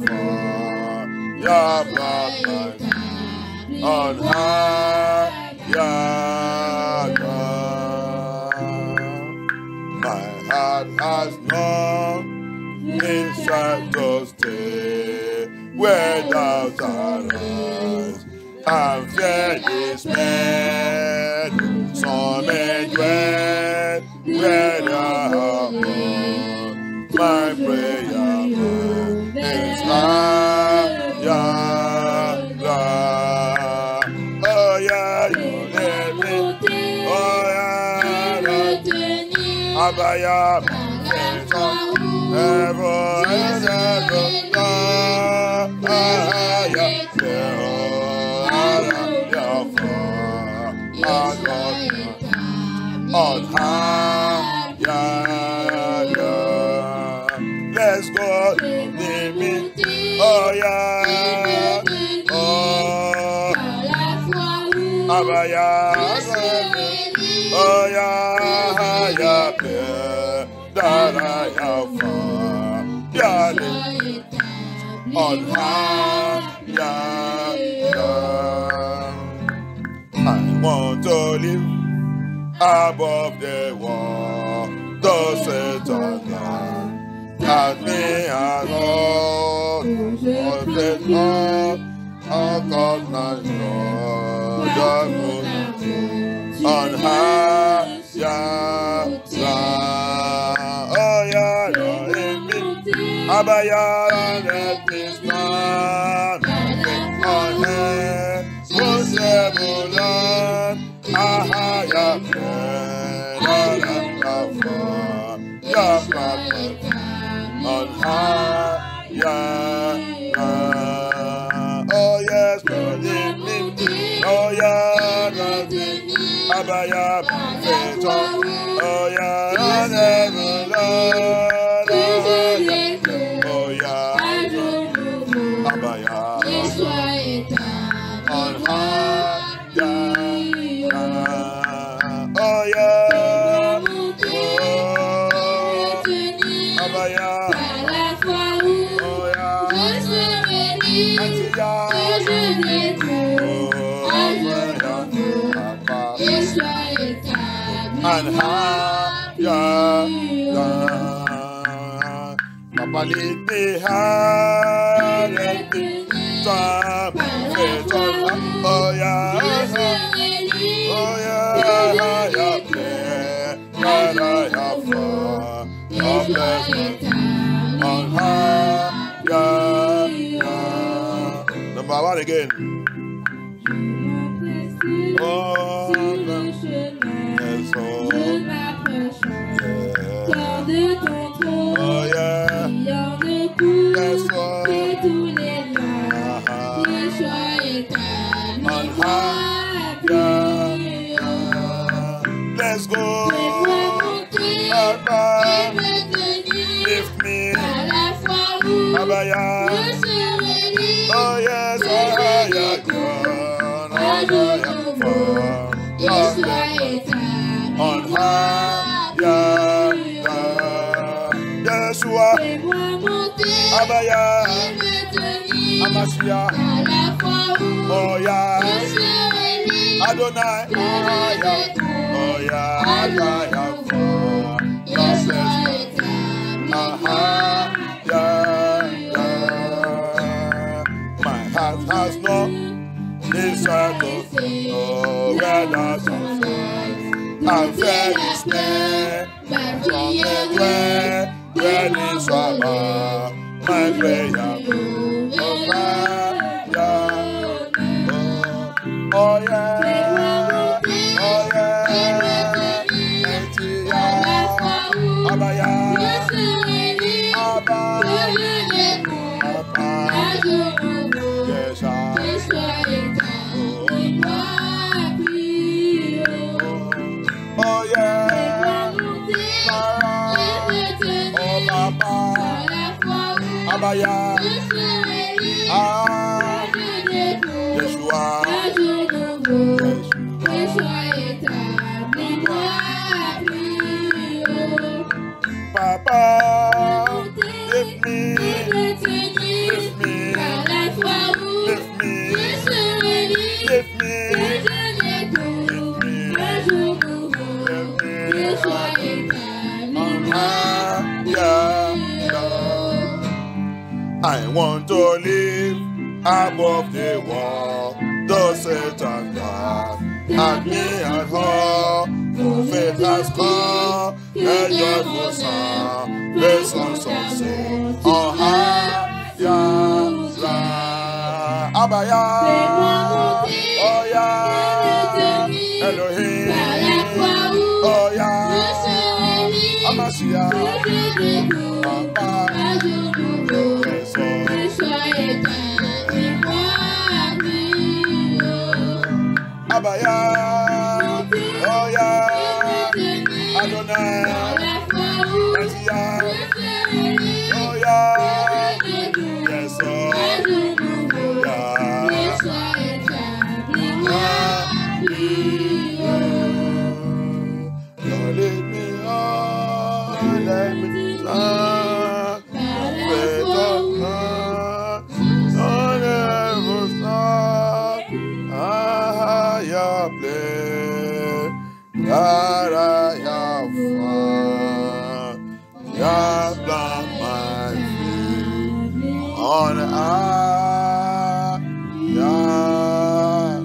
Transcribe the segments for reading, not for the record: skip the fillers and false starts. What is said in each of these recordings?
your bloodline on higher ground. My heart has no desire to stay where doubts arise and fear is made. Some dwell where thou art. My prayer is higher. Oh yeah, you let me. Oh yeah, Abaya, ever and ever. On higher, let's go, baby. Oh yeah, oh, Abaya, oh yeah, yeah, that I have found, on higher. I want to live above the wall, those Satan and me alone, all the Lord, all God my Lord, on higher ground. Oh yeah, Lord, in me, Abaya, let this man on high, Lord. Higher on higher. Oh yes, Lord, in me. Oh yeah, Abaya, oh yeah, never Lord. Oh yeah, Abaya, on higher. Oh yeah, Abaya, oh yeah, and higher, Papa lead me high, let me stop, oh yeah, oh yeah, that I have found, oh blessed, on higher. Number one again. Oh, yes, oh, yeah, yes, oh, on higher. Let's go, lift me, Abaya, oh yes, higher ground, on higher, Yeshua, Abaya, Amashia, oh yeah, Adonai, oh yeah, higher, my heart has no desire to know where the sun shines. I'm very scared from where is my prayer. Oh yeah, Abaya, oh yeah, oh Papa, Abaya, Yeshua, Papa, lift me, lift I want to live above the wall. The Satan God and me and her. Faith has come, a joyful sound. The sons of sin on high, Yah, Abaya, oh yeah, Elohim, oh yeah, Amashia, Abaya, oh yeah, Adonai, Messiah, oh yeah, yes, oh yeah, Lord, lead me on, let me start, faith of God, on every start, higher place, that I have found, Yah plant my feet on high, Yah.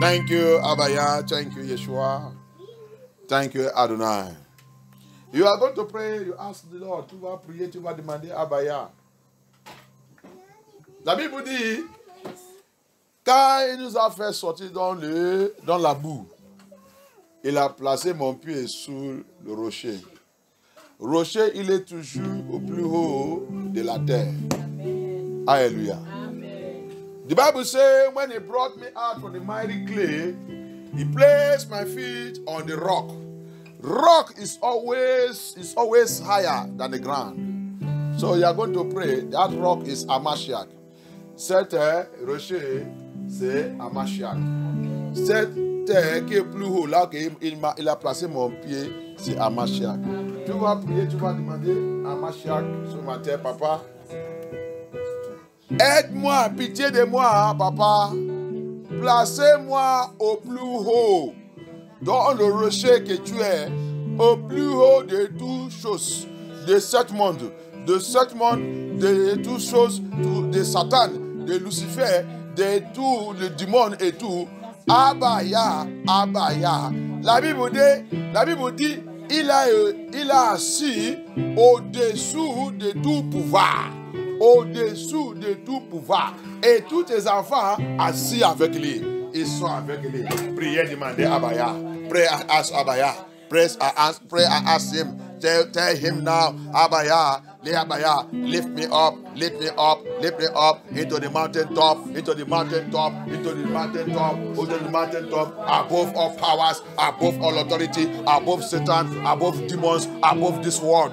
Thank you, Abaya. Thank you, Yeshua. Thank you, Adonai. You are going to pray. You ask the Lord. Tu vas prier, tu vas demander Abaya. La Bible dit, quand il nous a fait sortir dans la boue, il a placé mon pied sous le rocher. Rocher, il est toujours au plus haut de la terre. Alléluia. The Bible says, when he brought me out from the mighty clay, he placed my feet on the rock. Rock is always higher than the ground. So you are going to pray. That rock is Amashiach. Cette rocher, c'est Amashiach. Cette terre qui est plus haut, là qu'il a placé mon pied, c'est Amashiach. Tu vas prier, tu vas demander à Amashiach ce matin, papa. Aide-moi, pitié de moi, papa. Placez-moi au plus haut, dans le rocher que tu es, au plus haut de toutes choses, de ce monde, de toutes choses, de Satan, de Lucifer, de tout le démon et tout. Abaya, Abaya. La Bible dit, il a assis au-dessous de tout pouvoir. Au-dessous de tout pouvoir. Et tous tes enfants assis avec lui. Ils sont avec lui. Priez, demandez Abaya. Pray and ask Abaya. Pray and ask him. Tell him now, Abaya, lift me up into the mountain top, into the mountain top, above all powers, above all authority, above Satan, above demons, above this world,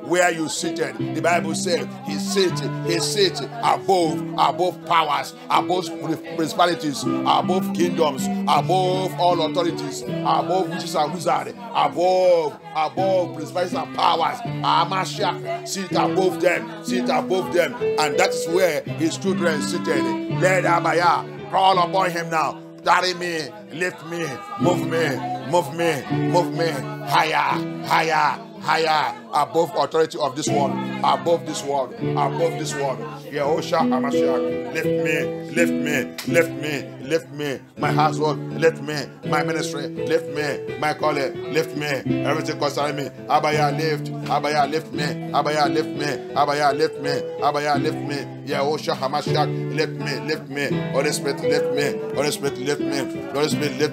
where you seated. The Bible says he sits above powers, above principalities, above kingdoms, above all authorities, above witches and wizards, above principalities and powers. Amashiach, sit above them, and that is where his children seated. Let Abaya call upon him now. Carry me, lift me, move me, higher, above authority of this world, above this world. Yehoshua Hamashiach, lift me, my household, lift me, my ministry, lift me, my calling, lift me, everything concerning me. Abaya, lift me. Yehoshua Hamashiach, lift me. Holy Spirit, lift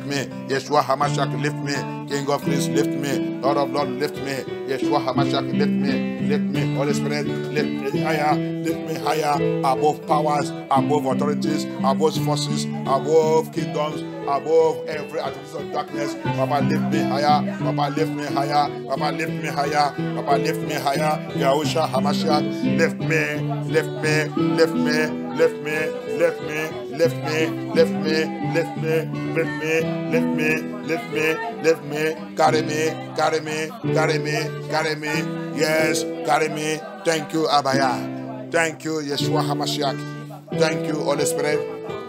me. Yeshua Hamashiach, lift me. King of Kings, lift me. Lord of Lords, lift me. Yeshua Hamashiach, lift me. Holy Spirit, lift me higher, above powers, above authorities, above forces, above kingdoms, above every activity of darkness. Papa, lift me higher. Yahushua Hamashiach, lift me. Carry me. Yes, carry me. Thank you, Abaya. Thank you, Yeshua Hamashiach. Thank you, Holy Spirit.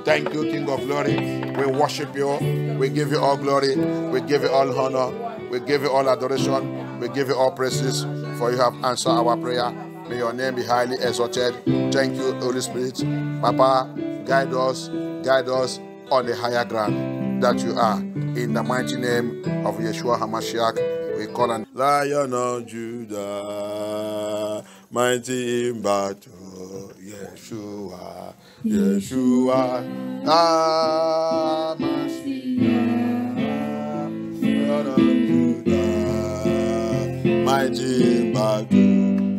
Thank you, King of Glory. We worship you. We give you all glory. We give you all honor. We give you all adoration. We give you all praises, for you have answered our prayer. May your name be highly exalted. Thank you, Holy Spirit. Papa, guide us on the higher ground that you are. In the mighty name of Yeshua HaMashiach, we call on Lion of Judah, mighty in battle, Yeshua, Yeshua, HaMashiach, Lion of Judah, mighty in battle,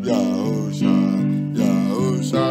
Yahusha, Yahusha,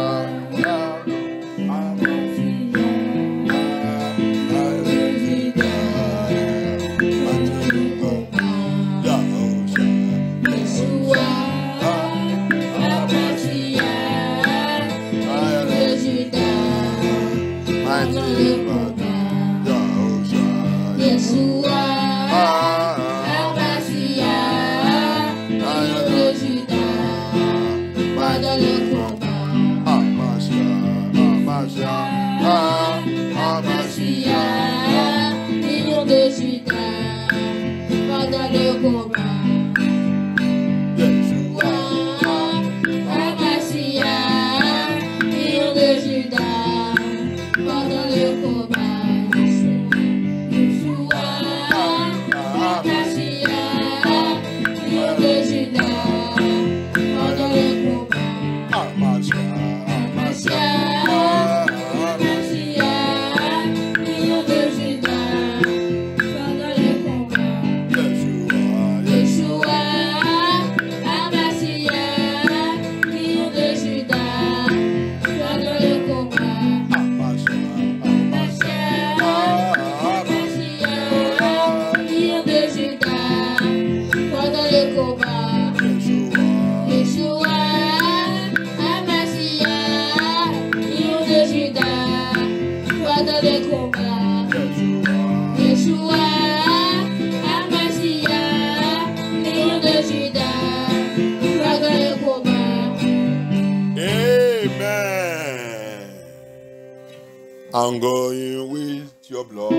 I'm going with your blood.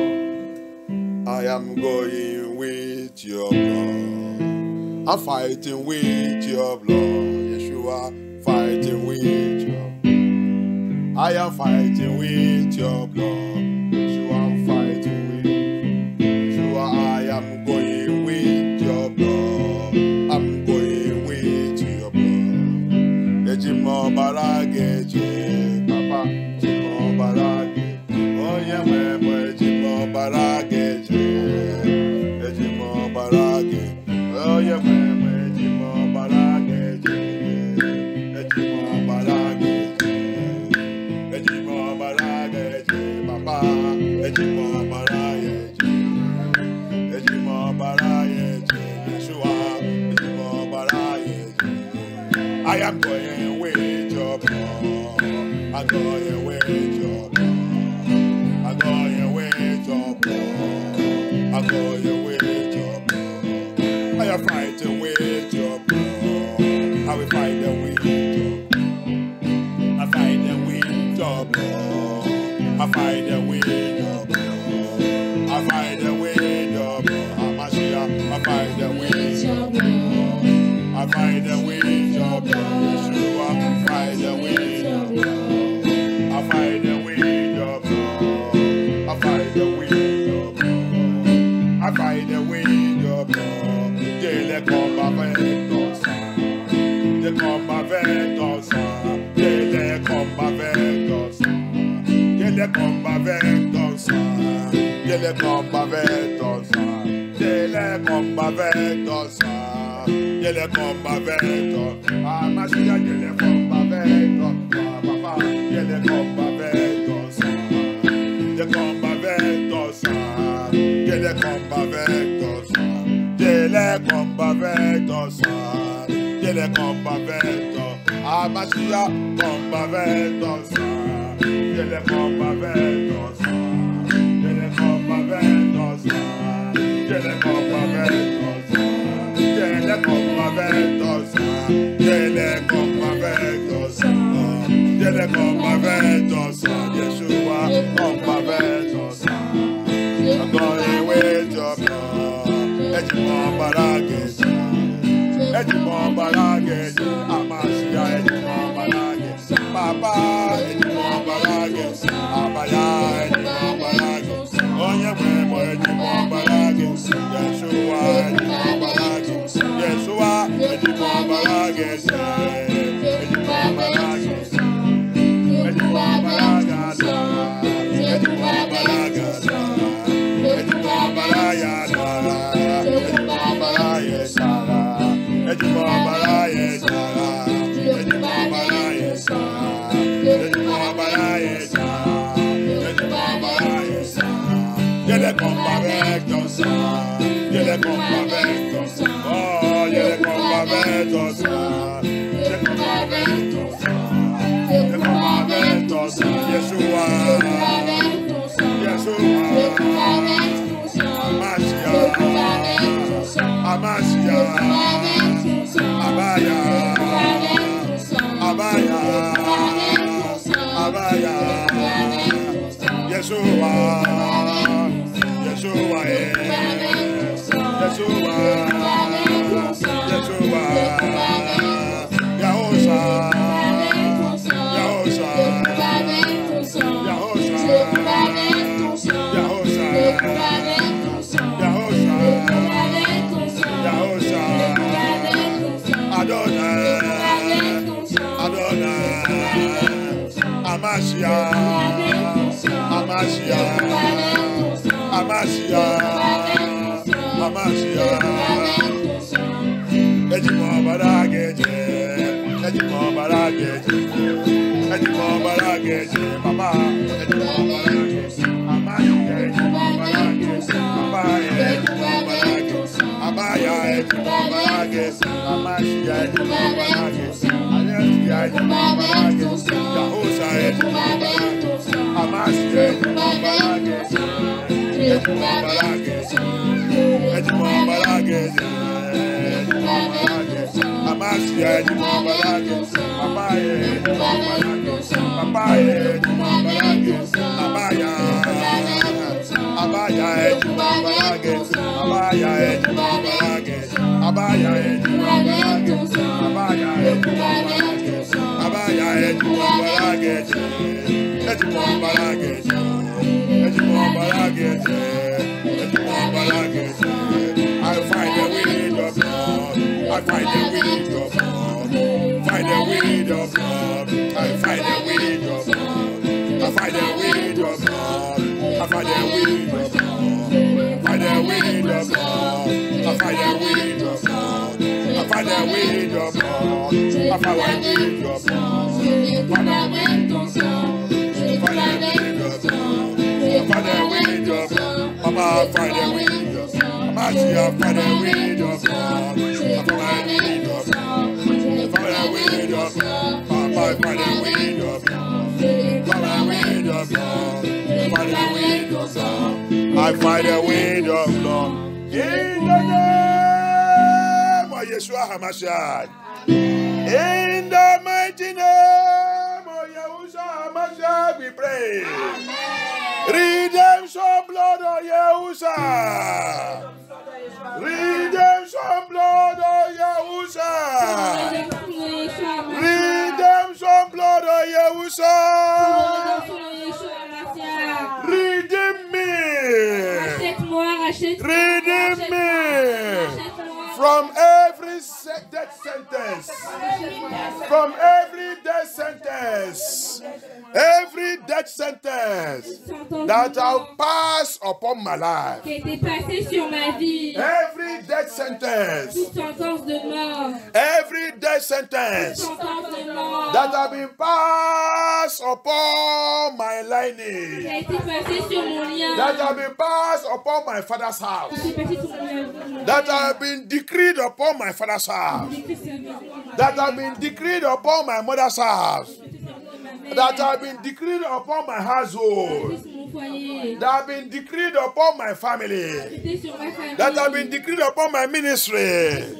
I am going with your blood. I'm fighting with your blood. Yeshua, fighting with your blood. I am fighting with your blood. Yeshua, I'm fighting with Yeshua. I am going with your blood. I'm going with your blood. Ejimo barageje, Papa, Ejimo barageje. Ejimo barageje, Ejimo barageje. Oh yeah, Ejimo barageje, Ejimo barageje, Ejimo barageje, Papa, Ejimo barageje, Ejimo barageje, Yeshua, Ejimo barageje. I am going with your blood. I'm going with your blood. I'm going with your blood. I'm going with your blood. I am fighting with your blood. I will fight them with your blood. I fight them with your blood. I fight them with your blood. I fight them with your blood. Hamashiach, I fight them with your blood. I fight them with your blood. Yeshua, I fight them with your blood. I fight them with your blood. I fight them with your blood. I fight them with your blood. They come avec ton sang. They come avec ton sang. They come avec ton sang. They come avec ton sang. They come avec ton sang. They come avec ton sang. They come avec ton. Ah, ma chérie, they come avec ton sang. Papa, they come avec ton sang. They come avec ton sang. They come avec ton sang. They come avec ton sang. They come avec ton. Ah, ma chérie, come avec ton sang. They come avec ton sang. They come avec ton sang. They come avec ton sang. They come avec ton sang. They come avec ton sang. They come avec ton sang. Yeshua, come Edimon Balage, Edimon Balage, Amasia, Edimon Balage, Papa, Edimon Balage, Abaya, Edimon Balage, Onya Memo, Edimon Balage, Yeshua, Edimon Balage, Yeshua, Edimon Balage, Edimon Balage, Edimon Balage, Edimon Balage, Edimon Balage, I find a wind of God in the name of Yeshua HaMashiach. In the mighty name of Yeshua HaMashiach, we pray. Redemption blood of Yeshua. Redemption blood of Yeshua. Redemption blood of Yeshua. Redeem me. Redeem me from every death sentence. From every death sentence. Every death sentence that I'll pass upon my life. Every death sentence. Every death sentence that have been passed upon my lineage. That have been passed upon my father's house. That have been decreed upon my father's house. That have been decreed upon my mother's house. That have been decreed upon my household. That have been decreed upon my family. That have been decreed upon my ministry.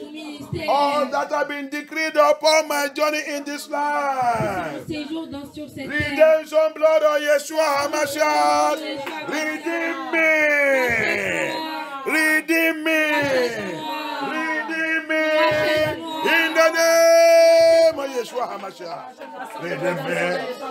All that have been decreed upon my journey in this life. Redemption blood of Yeshua HaMashiach. Redeem me. Redeem me. Redeem me. In the name of Yeshua HaMashiach. Redeem me.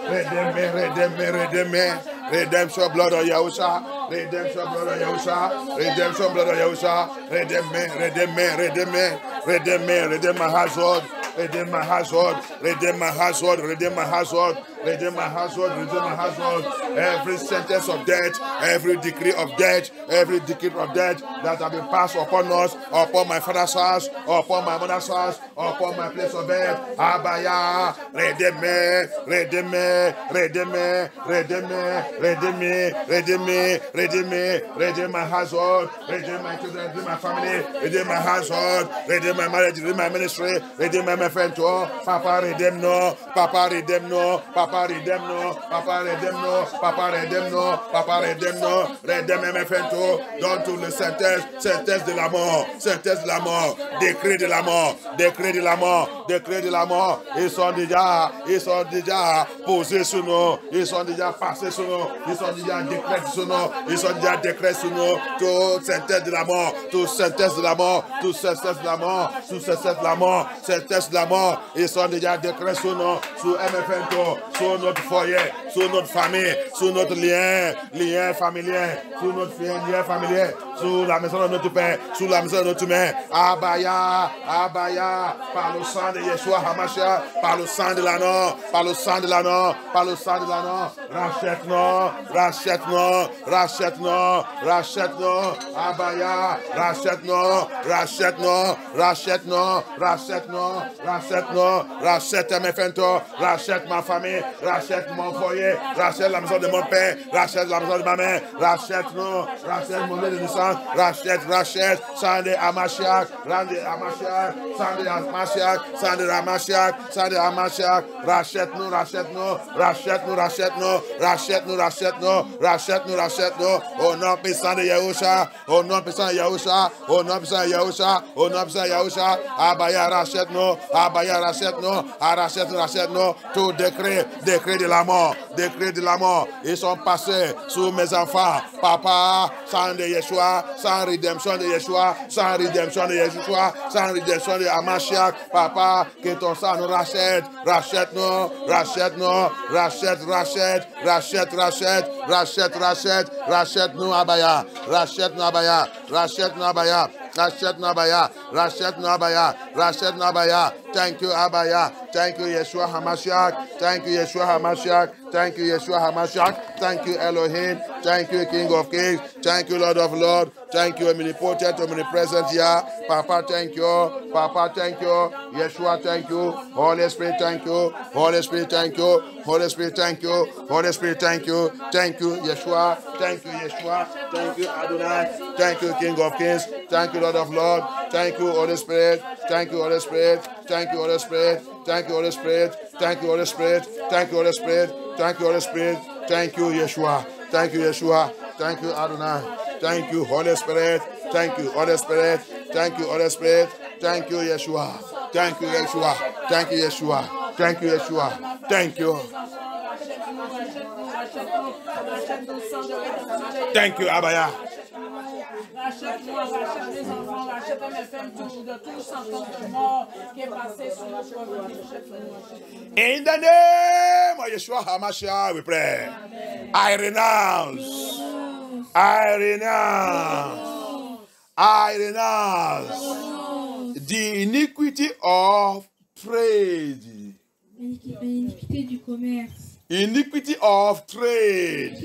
Redeem me. Redeem me. Redeem me. Redemption blood of Yahusha. Redemption blood of Yahusha. Redemption blood of Yahusha. Redeem me. Redeem me. Redeem me. Redeem me. Redeem my household. Redeem my household. Redeem my household. Redeem my household. Redeem my household. Redeem my household. Every sentence of death, every decree of death, every decree of death that have been passed upon us, upon my father's house, upon my mother's house, upon my place of birth. Abaya, redeem me, redeem me, redeem me, redeem me, redeem me, redeem me, redeem me, redeem my household, redeem my children, redeem my family, redeem my household, redeem my marriage, redeem my ministry, redeem my friend too. Papa redeem no, Papa redeem no, Papa redeem no, Papa redeem no, Papa redeem no, Papa redeem no, redeem mes friends too. Donne tout le sentence de la mort, sentence de la mort, décret de la mort, décret de la mort, décret de la mort. Ils sont déjà posés sur nous, ils sont déjà passés sur nous, ils sont déjà décrets sur nous, ils sont déjà décrets sur nous. Toute sentence de la mort, toute sentence de la mort, toute sentence de la mort, toute sentence de la mort, sentence de la mort. Ils sont déjà décrets sur nous, sur MFN, sur notre foyer, sur notre famille, sur notre lien familier, sur notre lien familier, sur la maison de notre Père, sur la maison de notre mère. Abaya, Abaya, par le sang de Yeshua HaMashiach, par le sang de l'anneau, par le sang de l'anneau, par le sang de l'anneau. Rachète-nous, rachète-nous, rachète-nous, rachète-nous. Abaya, rachète-nous, rachète-nous, rachète-nous, rachète-nous, rachète-nous, rachète mes fentes, rachète ma famille, rachète mon foyer, rachète la maison de mon père, rachète la maison de ma mère, rachète-nous, rachète mon lieu de naissance, rachète, sang de Hamashiach, sang de Hamashiach, sang de Hamashiach, sang de Hamashiach, rachète-nous, rachète-nous, rachète-nous, rachète-nous, rachète-nous, rachète-nous, rachète-nous, rachète-nous, au nom puissant de Yahusha, au nom puissant de Yahusha, au nom puissant de Yahusha, au nom puissant de Yahusha, Abaya, rachète-nous, Abaya, rachète-nous, rachète-nous, rachète-nous, tout décret de la mort, décret de la mort, ils sont passés sur mes enfants, papa, sang de Yeshua, sans rédemption de Yeshua, sans rédemption de Yeshua, sans rédemption de Hamashiach, papa, que ton sang nous rachète, rachète-nous, rachète-nous, rachète, rachète, rachète, rachète, rachète, rachète, rachète-nous Abaya, rachète-nous Abaya, rachète-nous Abaya, rachète-nous Abaya, rachète-nous Abaya, rachète-nous Abaya. Thank you Abaya, thank you Yeshua HaMashiach, thank you Yeshua HaMashiach, thank you Yeshua HaMashiach, thank you Elohim, thank you King of Kings, thank you Lord of Lords, thank you omnipotent, omnipresent Yah, Papa thank you, Papa thank you, Yeshua thank you, Holy Spirit thank you, Holy Spirit thank you, Holy Spirit thank you, Holy Spirit thank you, thank you Yeshua, thank you Yeshua, thank you Adonai, thank you King of Kings, thank you Lord of Lords, thank you Holy Spirit, thank you Holy Spirit, thank you Holy Spirit, thank you Holy Spirit, thank you Holy Spirit, thank you Holy Spirit, thank you Holy Spirit, thank you Yeshua, thank you Yeshua, thank you Adonai, thank you Holy Spirit, thank you Holy Spirit, thank you Holy Spirit, thank you Yeshua, thank you Yeshua, thank you Yeshua, thank you Yeshua, thank you. Thank you Abaya. Rachète-moi, rachète les enfants, rachète mes femmes, de tout sentence de mort qui est passé sur notre vie. In the name of Yeshua HaMashiach, we pray. Amen. I renounce the iniquity of trade. L'iniquité du commerce. Iniquity of trade.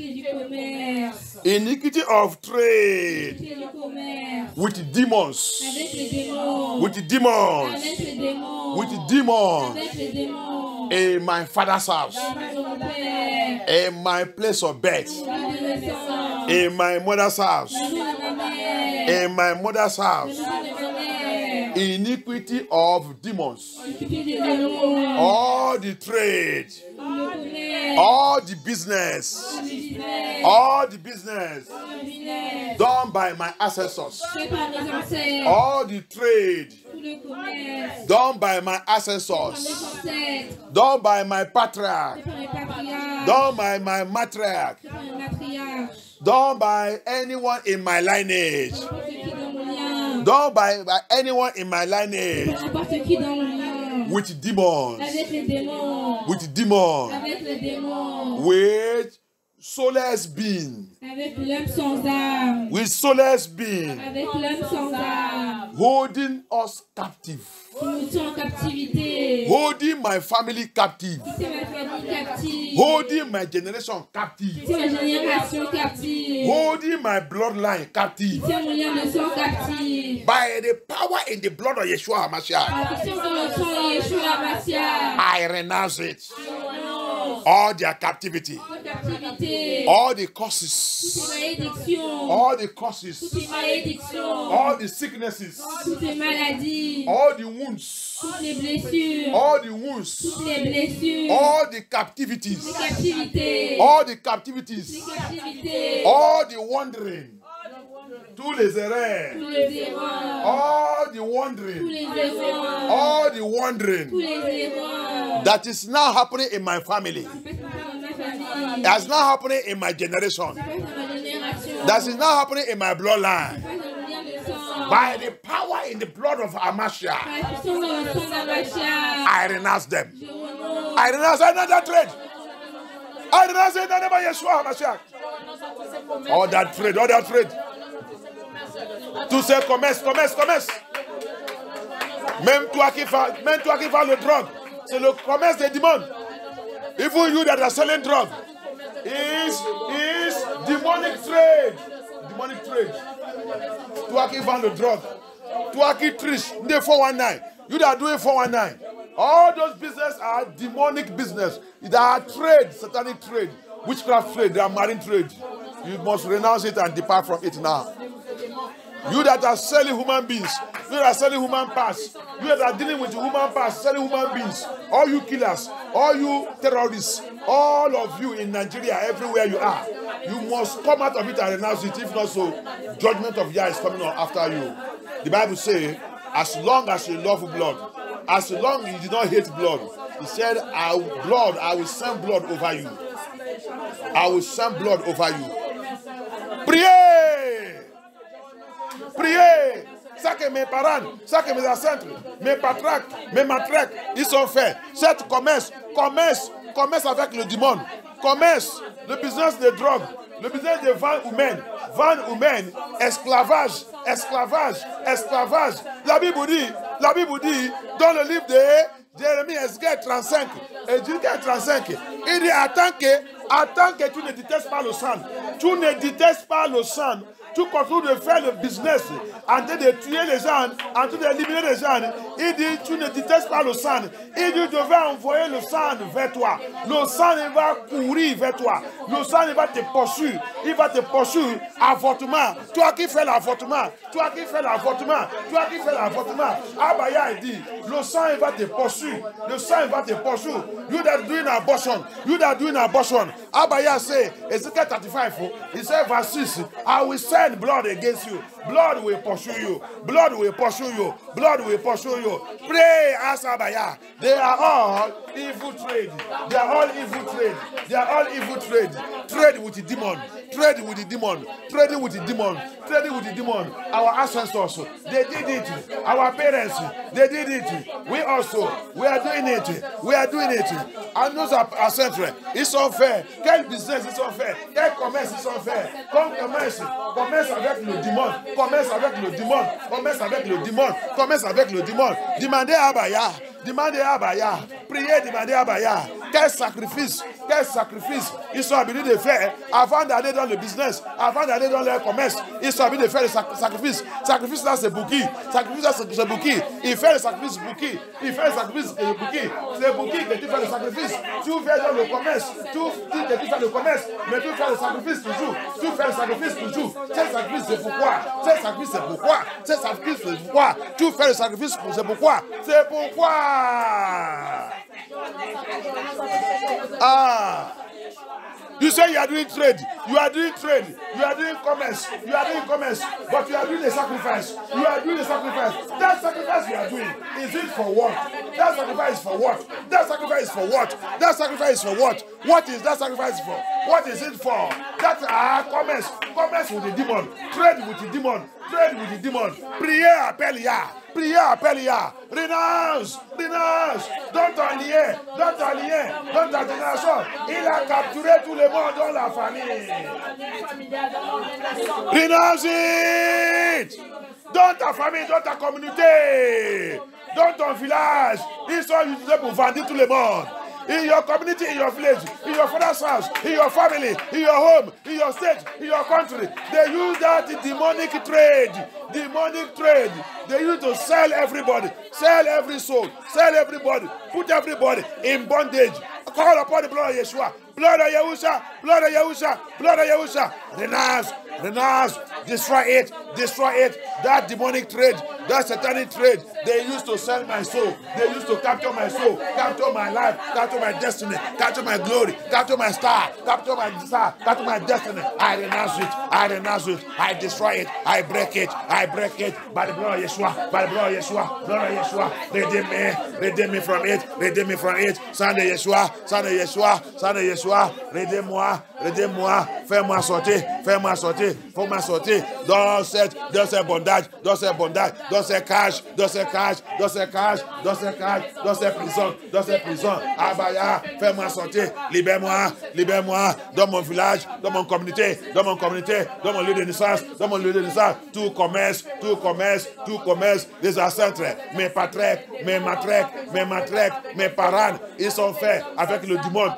Iniquity of trade. With demons. Avec les démons. With demons. Avec les démons. With demons. Avec les démons. In my father's house. In my place of birth. In my mother's house. In my mother's house. Iniquity of demons. All the trade. All the business. All the business done by my ancestors. All the trade done by my ancestors. Done by my patriarch. Done by my matriarch. Done by anyone in my lineage. Done by anyone in my lineage. N'importe qui dans le monde. With demons. Avec les démons. With demons. Avec les démons. With soulless beings. Avec l'homme sans âme. With soulless beings. Avec l'homme sans âme. Holding us captive. Qui nous tient en captivité. Holding my family captive. C'est ma famille captive. Holding my generation captive. C'est ma génération captive. Holding my bloodline captive. C'est mon lien de sang captif. By the power in the blood of Yeshua HaMashiach, La puissance dans le sang de Yeshua HaMashiach. I renounce it. Non. All their captivity. Captivité. All the Toutes curses. les malédictions. All the curses. Toutes les malédictions. All the sicknesses. Toutes les maladies. All the wounds. Toutes les blessures. All the wounds. Toutes les blessures. All the Les captivities. captivités. All the Les captivities. captivités. All the wandering. Tous les erreurs. Tous les erreurs. All the Tous wandering. les erreurs. All the Tous wandering. les erreurs. That is now happening in my family. C'est pas dans ma famille. That's now happening in my generation. C'est pas dans ma génération. That is now happening in my bloodline. C'est pas dans le lien de sang. By the power in the blood of Hamashiach, Par la puissance dans le sang d'Hamashiach. I renounce them. Je renonce. I renounce another trade. I renounce in the name of Yeshua HaMashiach. All that trade, all that trade. Tout ce commerce. Même toi qui vends le drogue, c'est le commerce des démons. Even you that are selling drugs is demonic trade. Demonic trade. Toi qui vends le drogue, toi qui triches, the 419, you that are doing 419. All those business are demonic business. They are trade, satanic trade, witchcraft trade, they are marine trade. You must renounce it and depart from it now. You that are selling human beings, you that are selling human parts, you that are dealing with human parts, selling human beings, all you killers, all you terrorists, all of you in Nigeria, everywhere you are, you must come out of it and renounce it. If not so, judgment of Yah is coming on after you. The Bible says, as long as you love blood, as long as you do not hate blood, he said, I will send blood over you. I will send blood over you. Priez! Priez! Ça que mes parents, ça que mes ancêtres, mes patraques, mes matraques, ils sont faits. Cette commerce avec le démon. Commerce, le business de drogue, le business de vente humaine, esclavage. La Bible dit, dans le livre de Jérémie, Ezekiel 35, Ezekiel 35, il dit, attends que tu ne détestes pas le sang, tu continues de faire le business, en train de tuer les gens, en train d'éliminer les gens. Il dit, tu ne détestes pas le sang. Il dit, je vais envoyer le sang vers toi. Le sang va courir vers toi. Le sang va te poursuivre. Il va te poursuivre. Avortement. Toi qui fais l'avortement. Abaya, il dit, le sang va te poursuivre. You that doing abortion. Abaya say, Ezekiel 35, he said, verse 6, I will send blood against you. Blood will pursue you. Pray, ask Abaya. They are all evil trade. Trade with the demon. Trading with the demon. Our ancestors, they did it. Our parents, they did it. We are doing it. And those are ancestors. It's unfair. Quel business is unfair? Quel commerce is unfair? Commerce avec le démon. Commerce avec le démon. Demandez à Abaya. Priez, demandez à Abaya. Quel sacrifice ils sont habitués de faire avant d'aller dans le business, avant d'aller dans leur commerce. Ils sont habitués de faire le sacrifice. Sacrifice là, c'est Bouki. Il fait le sacrifice Bouki. C'est Bouki que tu fais le sacrifice. Tu fais dans le commerce. Tu dis que tu fais le commerce, mais tu fais le sacrifice toujours. C'est sacrifice, c'est pourquoi. Tu fais le sacrifice, c'est pourquoi. You say you are doing trade. You are doing trade. You are doing commerce. You are doing commerce. But you are doing a sacrifice. You are doing a sacrifice. That sacrifice you are doing, is it for what? That sacrifice is for what? That sacrifice is for what? That sacrifice is for what? What is that sacrifice for? What is it for? That commerce. Commerce with the demon. Trade with the demon. Trade with the demon. Prière, appelle ya. Prière, appelle ya. Renounce. Renounce. Don't allier. Don't allier. Dans ta génération. Il a capturé tout le monde dans la famille. Renounce it. Dans ta famille, dans ta communauté. Dans ton village. Ils sont utilisés pour vendre tout le monde. In your community, in your village, in your father's house, in your family, in your home, in your state, in your country. They use that demonic trade. Demonic trade. They use to sell everybody, sell every soul, sell everybody, put everybody in bondage. Call upon the blood of Yeshua. Blood of Yahusha, blood of Yahusha, blood of Yahusha. Renounce, renounce, destroy it, destroy it. That demonic trade, that satanic trade, they used to sell my soul. They used to capture my soul, capture my life, capture my destiny, capture my glory, capture my star, capture my star, capture my destiny. I renounce it, I renounce it, I destroy it, I break it by the blood of Yeshua, by the blood of Yeshua, blood of Yeshua. Redeem me from it, redeem me from it. Sang de Yeshua, sang de Yeshua, sang de Yeshua. Redeem-moi, redeem-moi. Fais-moi sortir, fais-moi sortir, fais-moi sortir. Dans cette bondage, dans cette bondage, dans cette cage, dans cette cage, dans cette cage, dans cette cage, dans cette prison, dans cette prison. Abaya, fais-moi sortir, libère-moi, libère-moi. Dans mon village, dans mon communauté, dans mon communauté, dans mon lieu de naissance, dans mon lieu de naissance. Tout commerce, tout commerce, tout commerce. Les ancêtres, mes patriarches, mes matriarches, mes matriarches, mes parents, ils sont faits avec le démon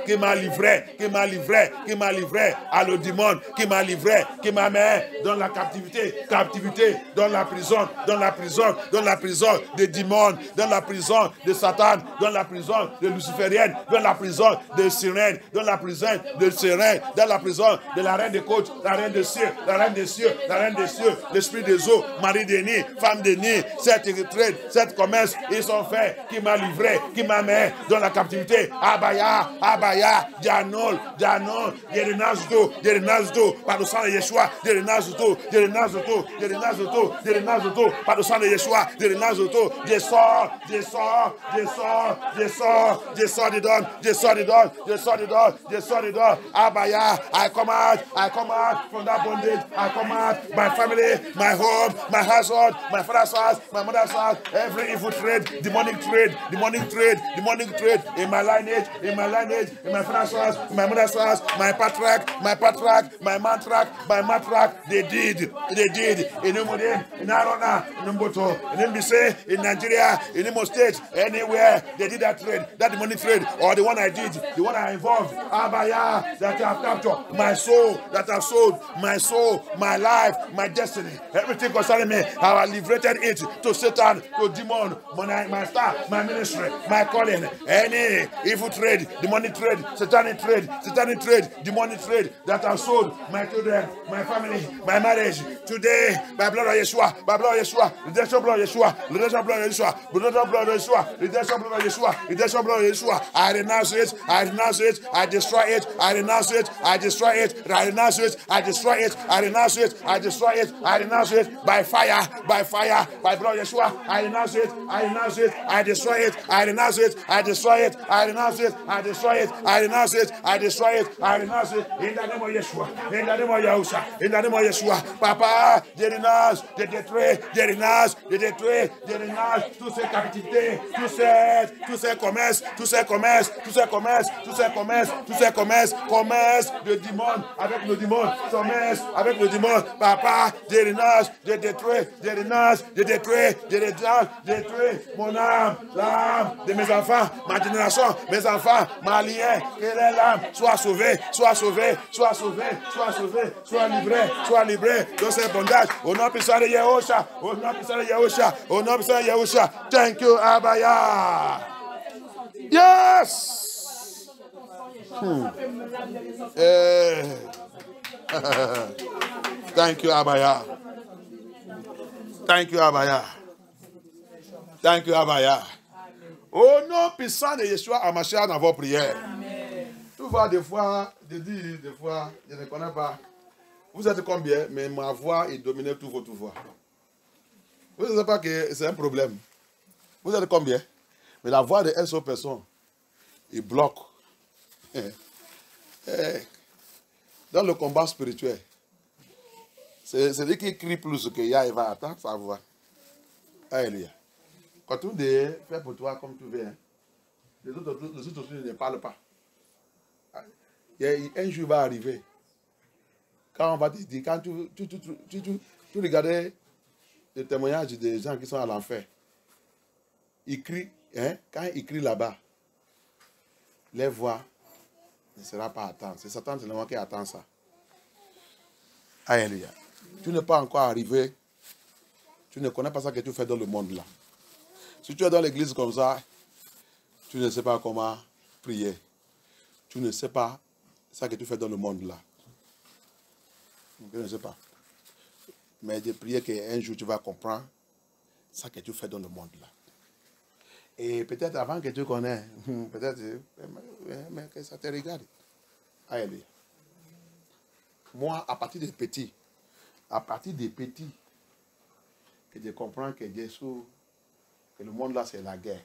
qui m'a livré, qui m'a livré, qui m'a livré à le démon, qui m'a livré, qui m'a mis dans la captivité, captivité, dans la prison, dans la prison, dans la prison des démons, dans la prison de Satan, dans la prison de Luciférienne, dans la prison de Sirène, dans la prison de Sirène, dans la prison de la reine des côtes, la reine des cieux, la reine des cieux, la reine des cieux, l'esprit des eaux, Marie des nids, femme des nids, cette retraite, cette commerce, ils sont faits, qui m'a livré, qui m'a mis dans la captivité. Abaya, Abaya, Janol, Janol, Yerenazdo, Yerenazdo, par le sang de Yeshua, Yerenazdo, Yerenazdo, Yerenazdo, Yerenazdo, par le sang de Yeshua, Yerenazdo, je sors, je sors, je sors, je sors, je sors de don, je sors de don, je sors de don, je sors de don. Abaya, I come out from that bondage, I come out, my family, my home, my household, my father's house, my mother's house, every evil trade, demonic trade, demonic trade, demonic trade, in my lineage, in my lineage, in my father's house, in my mother's house, my patriarch, my matriarch, they did, in Umudim, in Arona, in Mboto, in Mbise, in Nigeria, in Imo State, anywhere, they did that trade, that demonic trade, or the one I did, the one I involved, Abaya, that I have captured, my soul, that I have sold, my soul, my life, my destiny, everything concerning me, I have liberated it to Satan, to demon, my star, my ministry, my calling, any evil trade, demonic trade, satanic trade, demonic trade that have sold my children, my family, my marriage. Today, by blood of Yeshua, by blood of Yeshua, redemption blood of Yeshua, redemption blood of Yeshua, redemption blood of Yeshua, redemption blood of Yeshua, redemption blood of Yeshua. I renounce it, I renounce it, I destroy it, I renounce it, I destroy it, I renounce it, I destroy it, I renounce it, I destroy it, I renounce it by fire, by blood of Yeshua. I renounce it, I renounce it, I destroy it, I renounce it, I destroy it, I renounce it, I destroy it, I renounce it, I destroy it, I renounce it, in the name of Yeshua, in the name of Yahusha, in the name of Yeshua. Papa, je renounce, je détruis, je renounce, je détruis, je renounce toutes ces captivités, tous ces commerces, commerce de démons avec le démon, commerce avec le démon. Papa, je renounce, je détruis, je renounce, je détruis, je renounce, je détruis mon âme, l'âme de mes enfants, ma génération, mes enfants, ma lien, que l'âme soit sauvée, soit sauvée, soit sauvée, soit sauvée, soit livrée de ces bondages. Au nom puissant de Yahusha, au nom puissant de Yahusha, au nom puissant de Yahusha. Thank you, Abaya. Yes. Thank you, Abaya. Thank you, Abaya. Thank you, Abaya. Au nom puissant de Yeshua, Amashia, dans vos prières. Tu vois, des fois, je dis, des fois, je ne connais pas. Vous êtes combien? Mais ma voix est dominée toute votre voix. Vous ne savez pas que c'est un problème. Vous êtes combien? Mais la voix de seule personne, il bloque. Dans le combat spirituel, c'est lui qui crie plus que il va attendre sa voix. Alléluia. Quand tu dis, fais pour toi comme tu veux. Hein. Les autres ne parlent pas. Un jour va arriver. Quand on va te dire, quand tu regardais le témoignage des gens qui sont à l'enfer, ils crient, hein, quand ils crient là-bas, les voix ne sera pas attendre. C'est Satan seulement qui attend ça. Alléluia. Tu n'es pas encore arrivé. Tu ne connais pas ça que tu fais dans le monde là. Si tu es dans l'église comme ça, tu ne sais pas comment prier. Tu ne sais pas ça que tu fais dans le monde là. Je ne sais pas. Mais je prie qu'un jour tu vas comprendre ça que tu fais dans le monde là. Et peut-être avant que tu connais, peut-être, mais que ça te regarde. Alléluia. Moi, à partir des petits, que je comprends que Jésus, que le monde là c'est la guerre.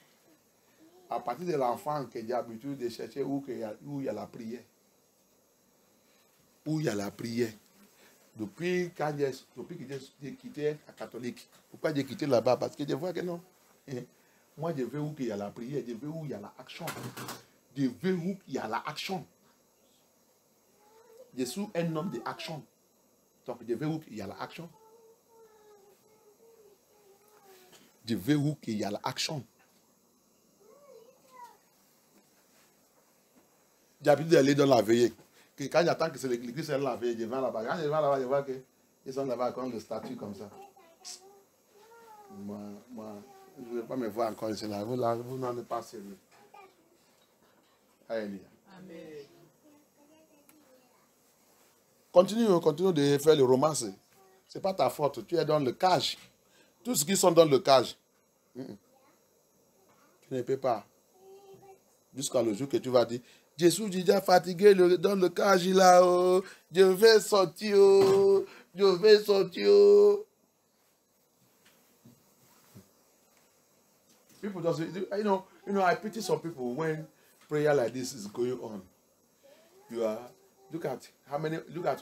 À partir de l'enfant que j'ai l'habitude de chercher où il y a la prière. Où il y a la prière. Depuis que j'ai quitté la catholique. Pourquoi j'ai quitté là-bas? Parce que je vois que non. Moi, je veux où il y a la prière, je veux où il y a l'action. Je veux où il y a l'action. Je suis un homme d'action. Donc, je veux où il y a l'action. Je veux où il y a l'action. J'ai l'habitude d'aller dans la veillée. Quand j'attends que c'est l'église est la veillée, je vais là-bas. Quand je vais là-bas, je vois qu'ils sont là-bas comme le statut comme ça. Moi, je ne vais pas me voir encore ici là. Vous n'en êtes pas sérieux. Alléluia. Amen. Continue de faire le romance. Ce n'est pas ta faute. Tu es dans le cage. Tous ceux qui sont dans le cage, tu ne peux pas. Jusqu'à le jour que tu vas dire, Jésus, j'ai déjà fatigué dans le cage là. Oh, je vais sortir. Oh, je vais sortir. Oh. People just, you know, I pity some people when prayer like this is going on. Look at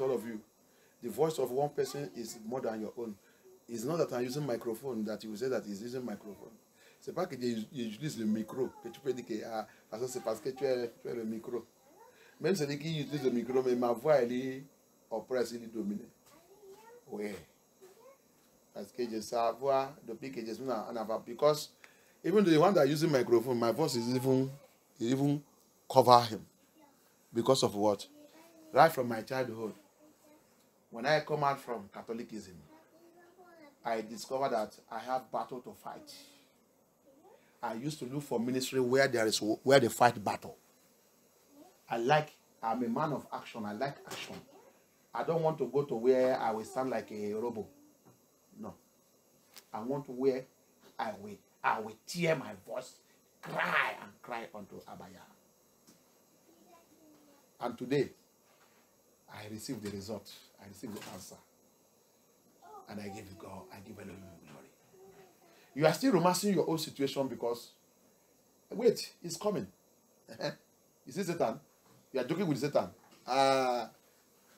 all of you. The voice of one person is more than your own. It's not that I'm using microphone that you will say that he's using microphone. C'est pas que tu utilises le micro que tu peux dire que c'est parce que tu es le micro. Même celui qui utilise le micro, mais ma voix elle est oppresse, elle est dominée. Oui. Parce que je sais voir depuis que je suis en avant. Because even the one that using microphone, my voice is even cover him. Because of what? Right from my childhood, when I come out from Catholicism, I discovered that I have battle to fight. I used to look for ministry where they fight battle. I'm a man of action. I like action. I don't want to go to where I will sound like a robot. No. I want to where I will tear my voice, cry unto Abaya. And today, I received the result. I received the answer. And I give God, I give Elohim glory. You are still romancing your own situation because, wait, it's coming. You see Satan? You are joking with Satan.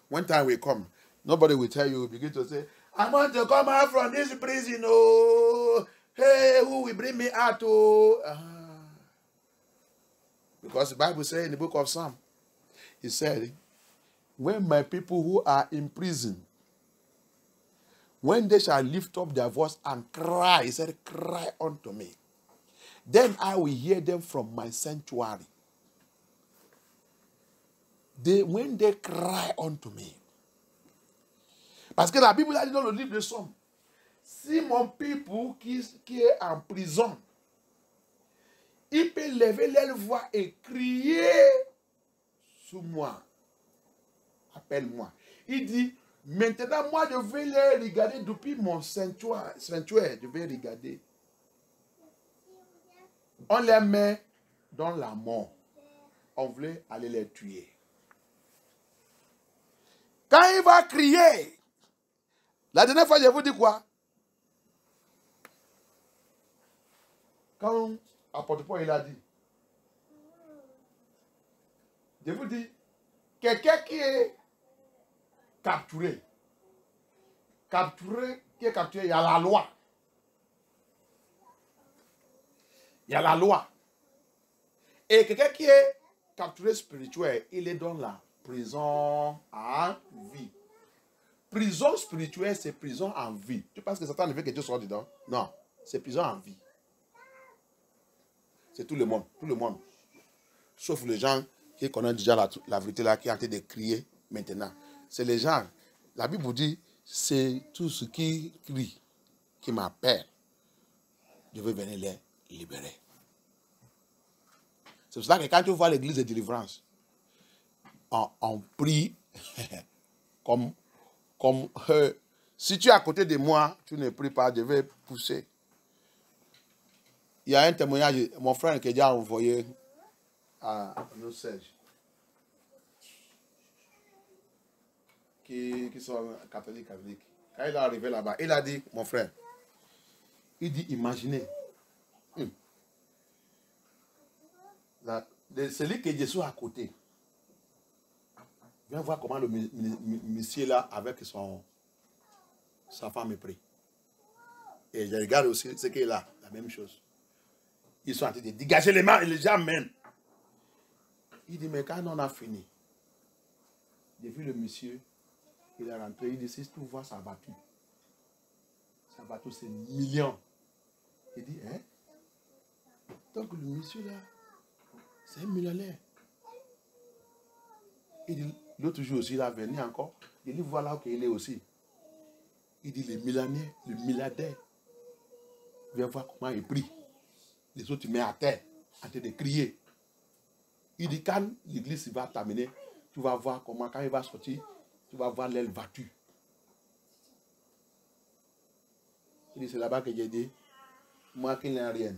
When time will come, nobody will tell you, begin to say, I want to come out from this prison. Oh, hey, who will bring me out? Oh, because the Bible says in the book of Psalm, it said, when my people who are in prison, when they shall lift up their voice and cry, he said, cry unto me, then I will hear them from my sanctuary. When they cry unto me. Parce que la Bible a dit dans le livre de Somme, si mon peuple qui est en prison, il peut lever leur voix et crier sous moi, appelle-moi. Il dit, maintenant moi je vais les regarder depuis mon sanctuaire, je vais regarder. On les met dans la mort. on voulait aller les tuer. Quand il va crier, la dernière fois, je vous dis quoi? Quand apôtre Paul il a dit, je vous dis, quelqu'un qui est capturé, il y a la loi. Il y a la loi. Et quelqu'un qui est capturé spirituel, il est dans la prison à vie. Prison spirituelle, c'est prison en vie. Tu penses que Satan ne veut que Dieu soit dedans? Non, c'est prison en vie. C'est tout le monde, tout le monde. Sauf les gens qui connaissent déjà la vérité là, qui ont été de crier maintenant. C'est les gens. La Bible vous dit, c'est tout ce qui crie, qui m'appelle. Je vais venir les libérer. C'est pour ça que quand tu vois l'église de délivrance, on prie comme si tu es à côté de moi, tu ne pries pas, je vais pousser. Il y a un témoignage, mon frère qui a déjà envoyé à nos Serge, qui sont catholiques. Quand il est arrivé là-bas, il a dit, mon frère, il dit, imaginez, celui qui est Jésus à côté, viens voir comment le monsieur là, avec sa femme est pris. Et je regarde aussi ce qu'il est là, la même chose. Ils sont en train de dégager les mains et les jambes même. Il dit, mais quand on a fini, j'ai vu le monsieur, il est rentré, il dit, si tu vois sa battue, c'est millions. Il dit, hein? Donc le monsieur là, c'est un millionnaire. Il dit, l'autre jour aussi, il est venu encore. Il dit, voilà où il est aussi. Il dit, le millionnaire, le milliardaire, viens voir comment il prie. Les autres, il met à terre, en train de crier. Il dit, quand l'église va terminer, tu vas voir comment, quand il va sortir, tu vas voir l'aile battue. Il dit, c'est là-bas que j'ai dit, moi qui n'ai rien.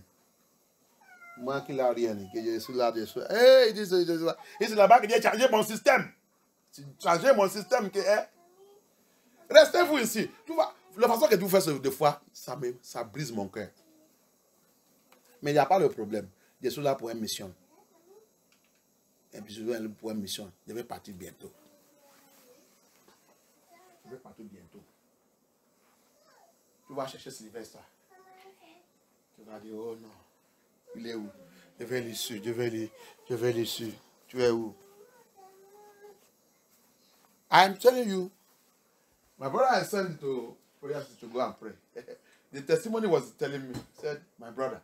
Moi qui n'ai rien, que je suis là, je suis. Hey, il dit, c'est là-bas que j'ai changé mon système. Changer mon système. Restez-vous ici. Tu vois, la façon que tu fais des fois, ça brise mon cœur. Mais il n'y a pas de problème. Je suis là pour une mission. Et puis je suis là pour une mission. Je vais partir bientôt. Je vais partir bientôt. Tu vas chercher Sylvestre. Tu vas dire, oh non. Il est où? Je vais aller dessus. Je vais aller dessus. Tu es où? I'm telling you. My brother I sent to prayer to go and pray. The testimony was telling me, said, my brother,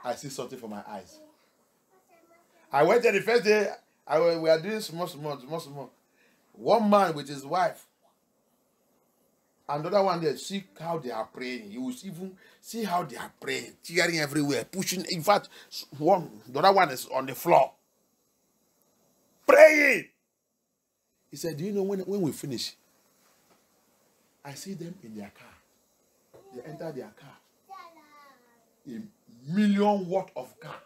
I see something for my eyes. I went there the first day, we were doing small. One man with his wife, another one there, see how they are praying. You will even see how they are praying, tearing everywhere, pushing. In fact, the other one is on the floor, praying. He said, do you know when we finish, I see them in their car. They enter their car. A million worth of car.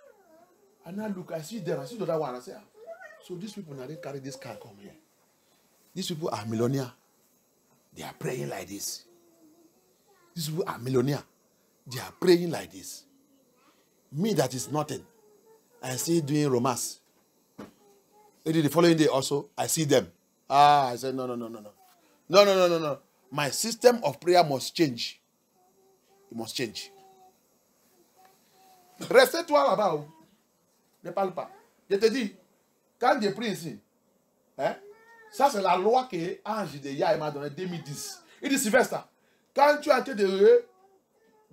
And I look, I see them, I see the other one. I say, so these people now they carry this car come here. These people are millionaires. They are praying like this. These people are millionaires. They are praying like this. Me that is nothing. I see doing romance. Maybe the following day also, I see them. I said, no. My system of prayer must change. It must change. Restez-toi là-bas. Ne parle pas. Je te dis, quand j'ai pris ici, hein, ça c'est la loi que Ange de Yah m'a donnée en 2010. Il dit, Sylvestre, quand tu as été de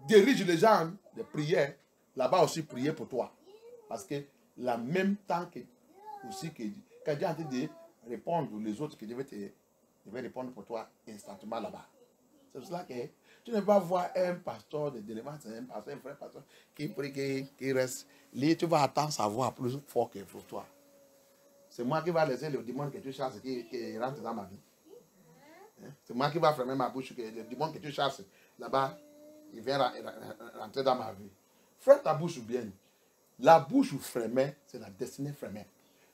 diriger les gens de prière, là-bas aussi prier pour toi. Parce que la même temps que aussi que quand tu as été de répondre aux autres, que je vais répondre pour toi instantanément là-bas. C'est pour cela que tu ne vas pas voir un pasteur de délivrance, un frère pasteur qui prie, qui reste. Lui, tu vas attendre sa voix plus fort que pour toi. C'est moi qui va laisser le démon que tu chasses qui rentre dans ma vie. Hein? C'est moi qui va fermer ma bouche, que le démon que tu chasses là-bas, il vient rentrer dans ma vie. Ferme ta bouche bien. La bouche fermée, c'est la destinée fermée.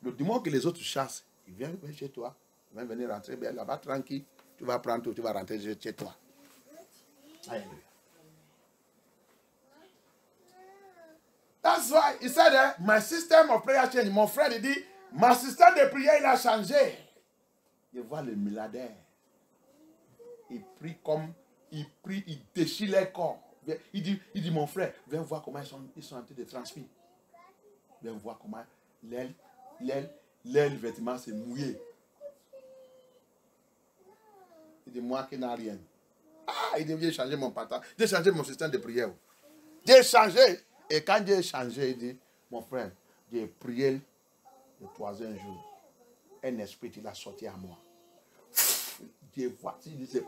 Le démon que les autres chassent, il vient chez toi, il va venir rentrer là-bas tranquille, tu vas prendre tout, tu vas rentrer chez toi. Alléluia. That's why he said that my system of prayer changed. Mon frère, il dit, ma système de prière, il a changé. Je vois le milliardaire. Il prie comme, il prie, il déchire les corps. Il dit, mon frère, viens voir comment ils sont en train de transpirer. Viens voir comment l'aile vêtement s'est mouillé. Il dit, moi qui n'ai rien. Ah, il dit, j'ai changé mon pantalon. J'ai changé mon système de prière. J'ai changé. Et quand j'ai changé, il dit, mon frère, j'ai prié le troisième jour. Un esprit, il a sorti à moi. Je vois, il dit,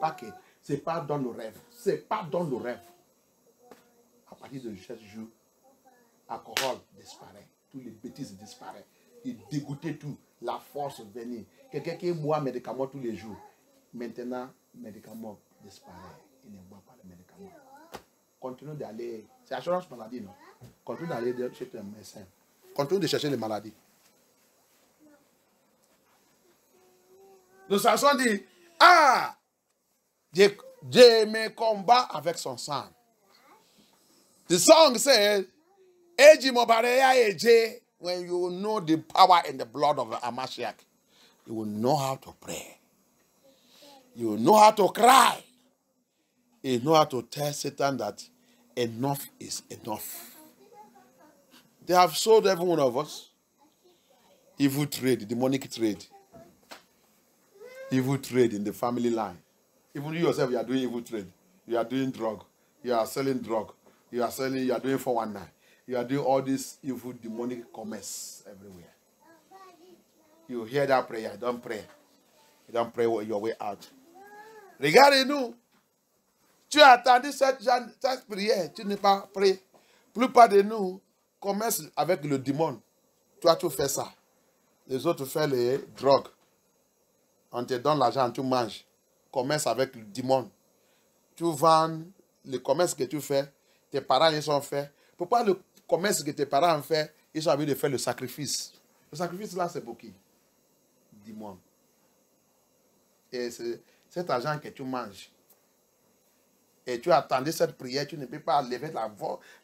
c'est pas dans le rêve. C'est pas dans le rêve. À partir de 7 jours, l'alcool disparaît. Tous les bêtises disparaissent. Il dégoûtait tout. La force venait. Quelqu'un qui boit médicaments tous les jours. Maintenant, les médicaments disparaissent. Il ne boit pas les médicaments. Continue d'aller. C'est assurance maladie, non? Continue d'aller chez un médecin. Continue de chercher les maladies. Le Samson dit, ah, Dieu me combat avec son sang. The song says, when you know the power and the blood of Amashiach, you will know how to pray. You will know how to cry. You know how to tell Satan that enough is enough. They have sold every one of us. Evil trade, demonic trade. Evil trade in the family line. Even you yourself, you are doing evil trade. You are doing drug. You are selling drug. You are doing 419. You are doing all this evil demonic commerce everywhere. You hear that prayer, don't pray. You don't pray your way out. Regardez-nous. Tu as attendu cette prière, tu n'es pas prêt. La plupart de nous commercent avec le démon. Toi, tu fais ça. Les autres font les drogues. On te donne l'argent, tu manges. Commerce avec le démon. Tu vends le commerce que tu fais. Tes parents, ils sont faits. Pourquoi le commerce que tes parents ont fait, ils ont envie de faire le sacrifice? Le sacrifice là, c'est pour qui? Démon. Et c'est cet argent que tu manges. Et tu attendais cette prière, tu ne peux pas lever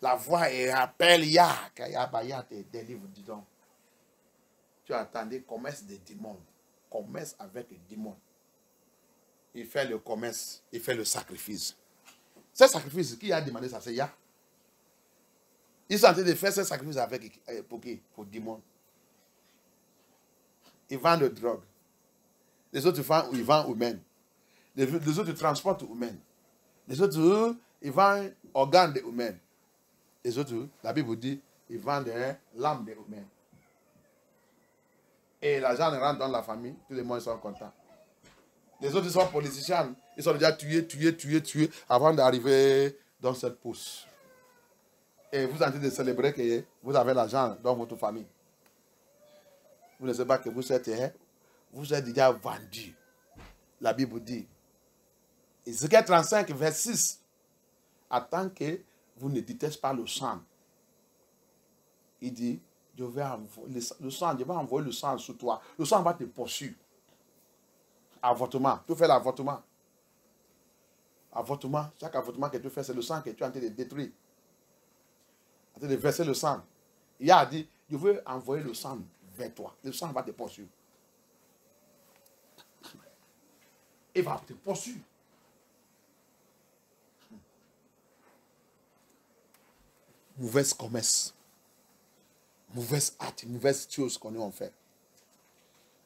la voix et appelle Yah. Yah te délivre, dis donc. Tu attendais commerce des démons. Commerce avec les démons. Il fait le commerce, il fait le sacrifice. Ce sacrifice, qui a demandé ça? C'est Yah. Ils sont en train de faire ce sacrifice avec, pour qui? Pour démons. Ils vendent de drogue. Les autres, ils vendent humains. Les autres transportent humains. Les autres, ils vendent organes des humains. Les autres, la Bible dit, ils vendent l'âme des humains. Et l'argent rentre dans la famille, tous les mois ils sont contents. Les autres, ils sont politiciens, ils sont déjà tués avant d'arriver dans cette pousse. Et vous êtes en train de célébrer que vous avez l'argent dans votre famille. Vous ne savez pas que vous êtes déjà vendu. La Bible dit, Ézéchiel 35, vers 6, attends que vous ne détestez pas le sang. Il dit, je vais envoyer le sang sur toi. Le sang va te poursuivre. Avortement. Tu fais l'avortement. Avortement. Chaque avortement que tu fais, c'est le sang que tu es en train de détruire. En train de verser le sang. Il a dit, je veux envoyer le sang vers toi. Le sang va te poursuivre. Il va te poursuivre. Mauvaise commerce. Mauvaise acte, mauvaise chose qu'on a fait.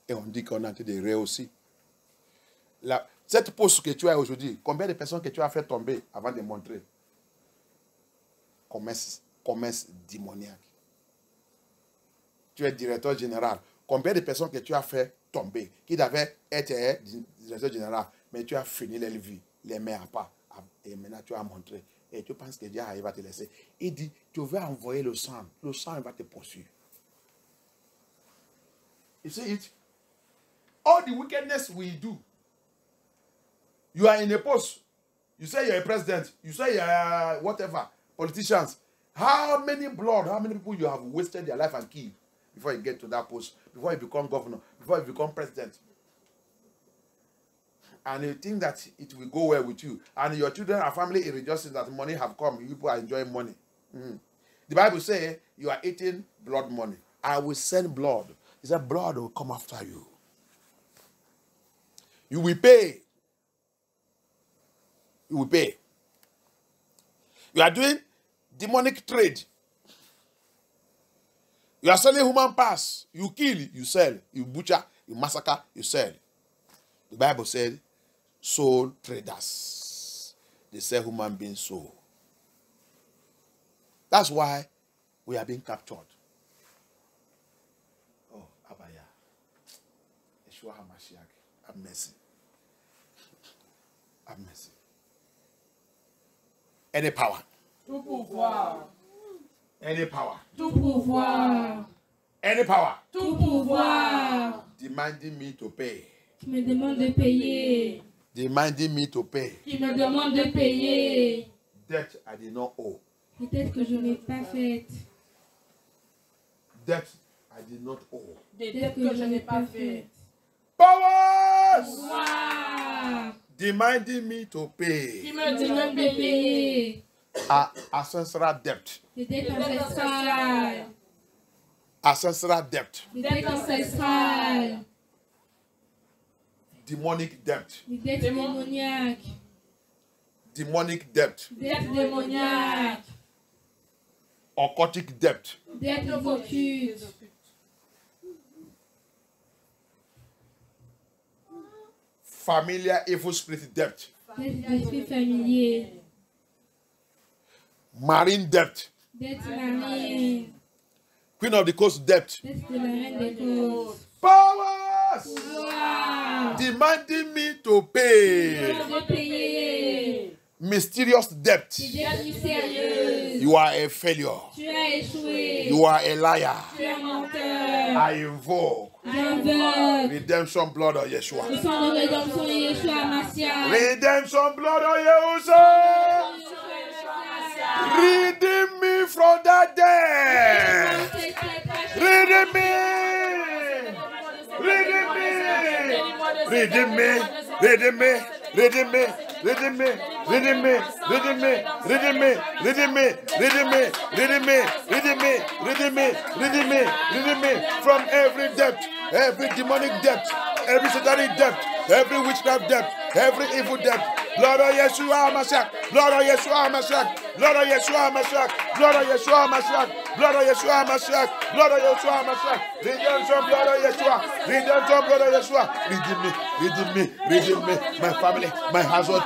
Et on dit qu'on a été de réussir. Cette poste que tu as aujourd'hui, combien de personnes que tu as fait tomber avant de montrer? Commerce démoniaque. Tu es directeur général. Combien de personnes que tu as fait tomber, qui devaient être directeur général, mais tu as fini les vies, les mains à part. Et maintenant tu as montré. Et tu penses que Dieu va te laisser. Il dit, tu vas envoyer le sang. Le sang va te poursuivre. You see it? All the wickedness we do. You are in a post. You say you're a president. You say you're whatever. Politicians. How many blood, how many people you have wasted their life and killed before you get to that post, before you become governor, before you become president? And you think that it will go well with you. And your children and family is rejoicing that money have come. People are enjoying money. The Bible says you are eating blood money. I will send blood. He said blood will come after you. You will pay. You will pay. You are doing demonic trade. You are selling human parts. You kill, you sell. You butcher, you massacre, you sell. The Bible said, soul traders. They sell human beings soul. That's why we are being captured. Oh, Abaya. Yeshua HaMashiach. Have mercy. Have mercy. Any power. Tout pouvoir. Any power. Tout pouvoir. Any power. Tout pouvoir. Demanding me to pay. Qui me demande de payer. Demanding me to pay. Qui me demande de payer. Debt I did not owe. Peut-être que je n'ai pas fait. Debt I did not owe. Des dettes que je n'ai pas faites. Powers! Wow. Demanding me to Qui pay. me dit Demande de de payer. payer. Ancestral debt. Des dettes ancestrales. Ancestral debt. Des dettes ancestrales. Demonic debt. Des dettes démoniaques. Demonic debt. Dettes démoniaques. Occultic debt. Dettes occultes. Familiar evil spirit debt. Dettes d'esprit familier. Marine debt. Dettes marines. Queen of the coast debt. Dettes de la reine des côtes. Powers! Wow. Demanding me to pay. De payer. Mysterious debt. Des dettes mystérieuses. You are a failure. Tu as échoué. You are a liar. Tu es menteur. I invoke J'invoque redemption blood of Yeshua. le sang de rédemption de Yeshua Mashiach. Redemption blood of Yeshua. Redeem me from that death. Redeem me. Redeem me. Redeem me. Redeem me. Redeem me. Redeem me. Redeem me. Redeem me. Redeem me. Redeem me. Redeem me. Redeem me. Redeem me. Redeem me. Redeem me. Redeem me from every debt, every demonic debt, every satanic debt, every witchcraft debt, every evil debt. Blood of Yeshua HaMashiach. Blood of Yeshua HaMashiach. Blood of Yeshua HaMashiach. Blood of Yeshua HaMashiach. Blood of Yeshua HaMashiach. Blood of Yeshua HaMashiach. Redemption blood of Yeshua. Redemption blood of Yeshua. Redeem me. Redeem me. Redeem me. My family, my household,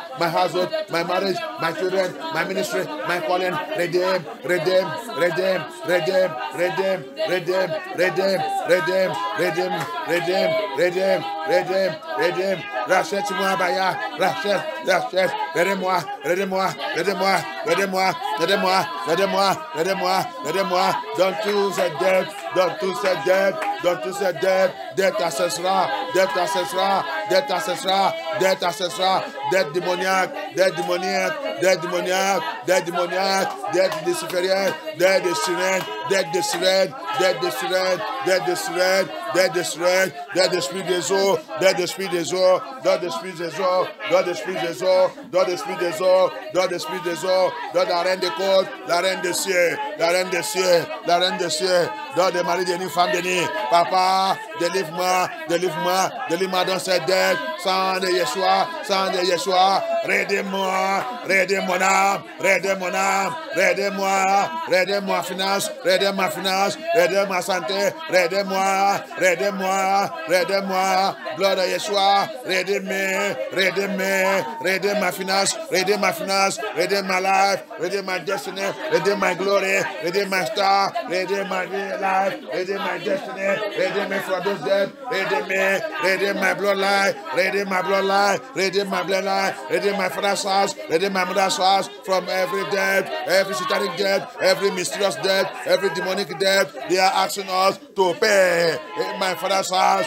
my marriage, my children, my ministry, my calling. Redeem. Redeem. Redeem. Redeem. Redeem. Redeem. Redeem. Redeem. Redeem. Redeem. Redeem. Redeem. Redeem. Rachète-moi, Baya. Rachète. Rachète. Aidez-moi. Aidez-moi. Aidez-moi. Aidez-moi. Aidez-moi. Aidez-moi. Aidez-moi. Aidez-moi. Dans tous ces dettes. Dans tous ces dettes. Dans tous ces dettes. Dette ancestral. Dette ancestral. Dette ancestral. Dette ancestral. Dette démoniaque. Dette démoniaque. Dette démoniaque. Dette démoniaque. Dette de supérieur. Dette de sirène. Dette de sirène. Dette de sirène. Dette de sirène. Dette de sirène. Dette d'esprit des eaux. Dette d'esprit des eaux. Dette d'esprit des eaux. Dette d'esprit des eaux. Dette d'esprit des eaux. Dette d'esprit des eaux. Dette la reine des côtes. La reine des cieux. La reine des cieux. La reine des cieux. Dette des maris bénis, femmes bénies. Papa, délivre-moi. Délivre-moi. Délivre-moi dans cette dette. Sang de Yeshua. Sang de Yeshua. Raidez-moi. Raidez mon âme. Raidez mon âme. Raidez-moi. Raidez-moi ma finance. Raidez ma finance. Raidez ma santé. Raidez-moi. Raidez-moi. Raidez-moi. Blood of Yeshua. Raidez-moi. Raidez-moi. Raidez ma finance. Raidez ma finance. Raidez my life. Raidez my destiny. Raidez my glory. Raidez my star. Raidez my life. Raidez my destiny. Raidez me from those dead. Raidez me. Raidez my bloodline. Raidez my bloodline. Raidez my bloodline. Raidez my father's house. Redeem my mother's house from every debt, every satanic debt, every mysterious debt, every demonic debt. They are asking us to pay. In my father's house,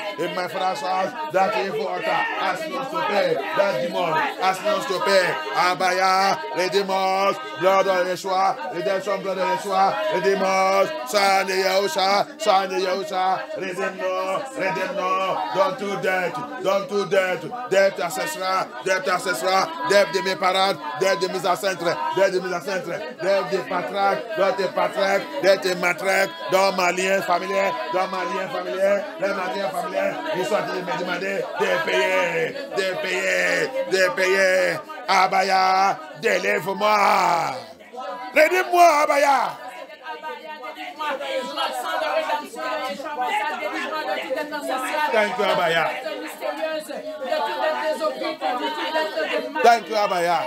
that evil altar asking us to pay. That demon asking us to pay. Abaya, redeem us, blood of Yeshua, redemption, blood of Yeshua, redeem us, Son of Yahusha, redeem no, don't do that, debt ancestral, debt de mes parents, debt de mes ancêtres, debt de patraques, debt de matraques, dans ma lien familier, ils sont en train de me demander de payer, Abaya, délivre-moi, rédime-moi, Abaya. Thank you, Abaya. Thank you, Abaya.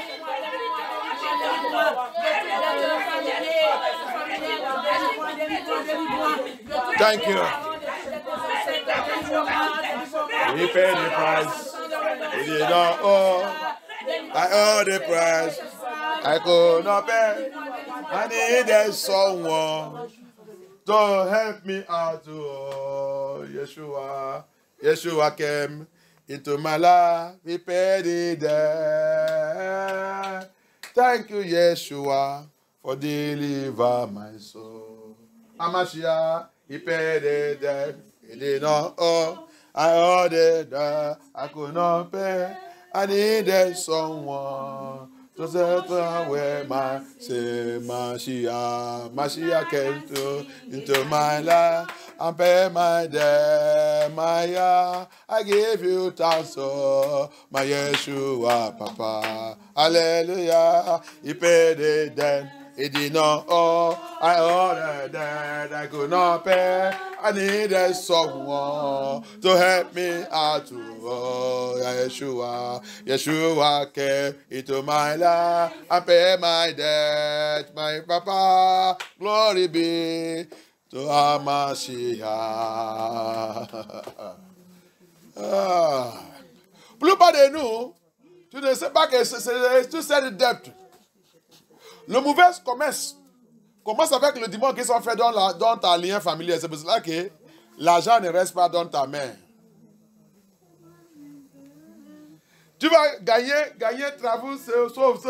Thank you. We paid the price. We did not owe. I owe the price. I could not pay. I needed someone to help me out. Oh, Yeshua came into my life. He paid it there. Thank you, Yeshua, for deliver my soul. Amashia, he paid it there. He did not owe. I owed it there. I could not pay. I needed someone to set away my sin. Mashiach came into my life and pay my debt, I give you thanks, oh, my Yeshua, Papa. Hallelujah. He paid the debt. He did not owe. I owed that I could not pay. I needed someone to help me out. Oh, Yeshua came into my life and paid my debt, my Papa. Glory be to our Mashiach. Plupart de nous, tu ne sais pas que c'est tout cette dette. Le mauvais commerce commence avec le dimanche qui sont faits dans ta lien familier. C'est pour cela que l'argent ne reste pas dans ta main. Tu vas gagner travaux, sauf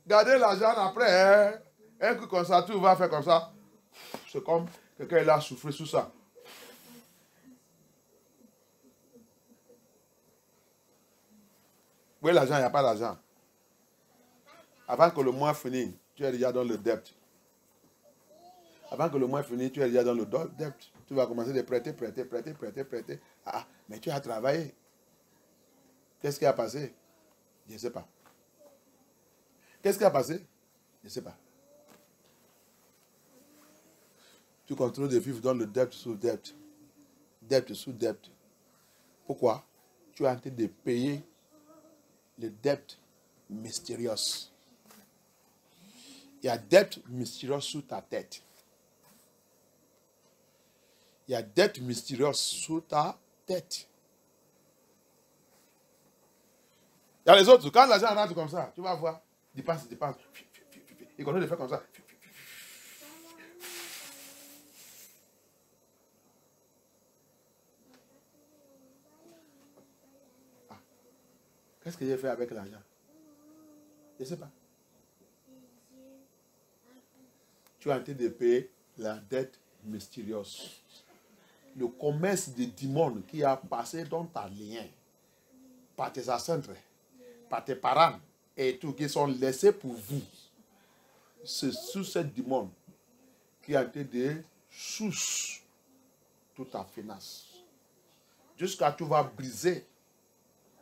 garder l'argent après. Hein? Un coup comme ça, tout va faire comme ça. C'est comme quelqu'un a soufflé sous ça. Oui, l'argent, il n'y a pas d'argent. Avant que le mois finisse, tu es déjà dans le dette. Avant que le mois finisse, tu es déjà dans le dette. Tu vas commencer de prêter. Ah, mais tu as travaillé. Qu'est-ce qui a passé? Je ne sais pas. Qu'est-ce qui a passé? Je ne sais pas. Tu continues de vivre dans le dette sous dette. Dette sous dette. Pourquoi? Tu es en train de payer les dettes mystérieuses. Il y a dette mystérieuse sous ta tête. Il y a dette mystérieuse sous ta tête. Il y a les autres, quand l'argent rentre comme ça, tu vas voir, dépense. Il continue de faire comme ça. Ah. Qu'est-ce que j'ai fait avec l'argent? Je ne sais pas. Tu es en train de payer la dette mystérieuse. Le commerce des démons qui a passé dans ta lien, par tes ancêtres, par tes parents et tout, qui sont laissés pour vous. C'est sous ce démon qui a été de sous toute ta finance. Jusqu'à tu vas briser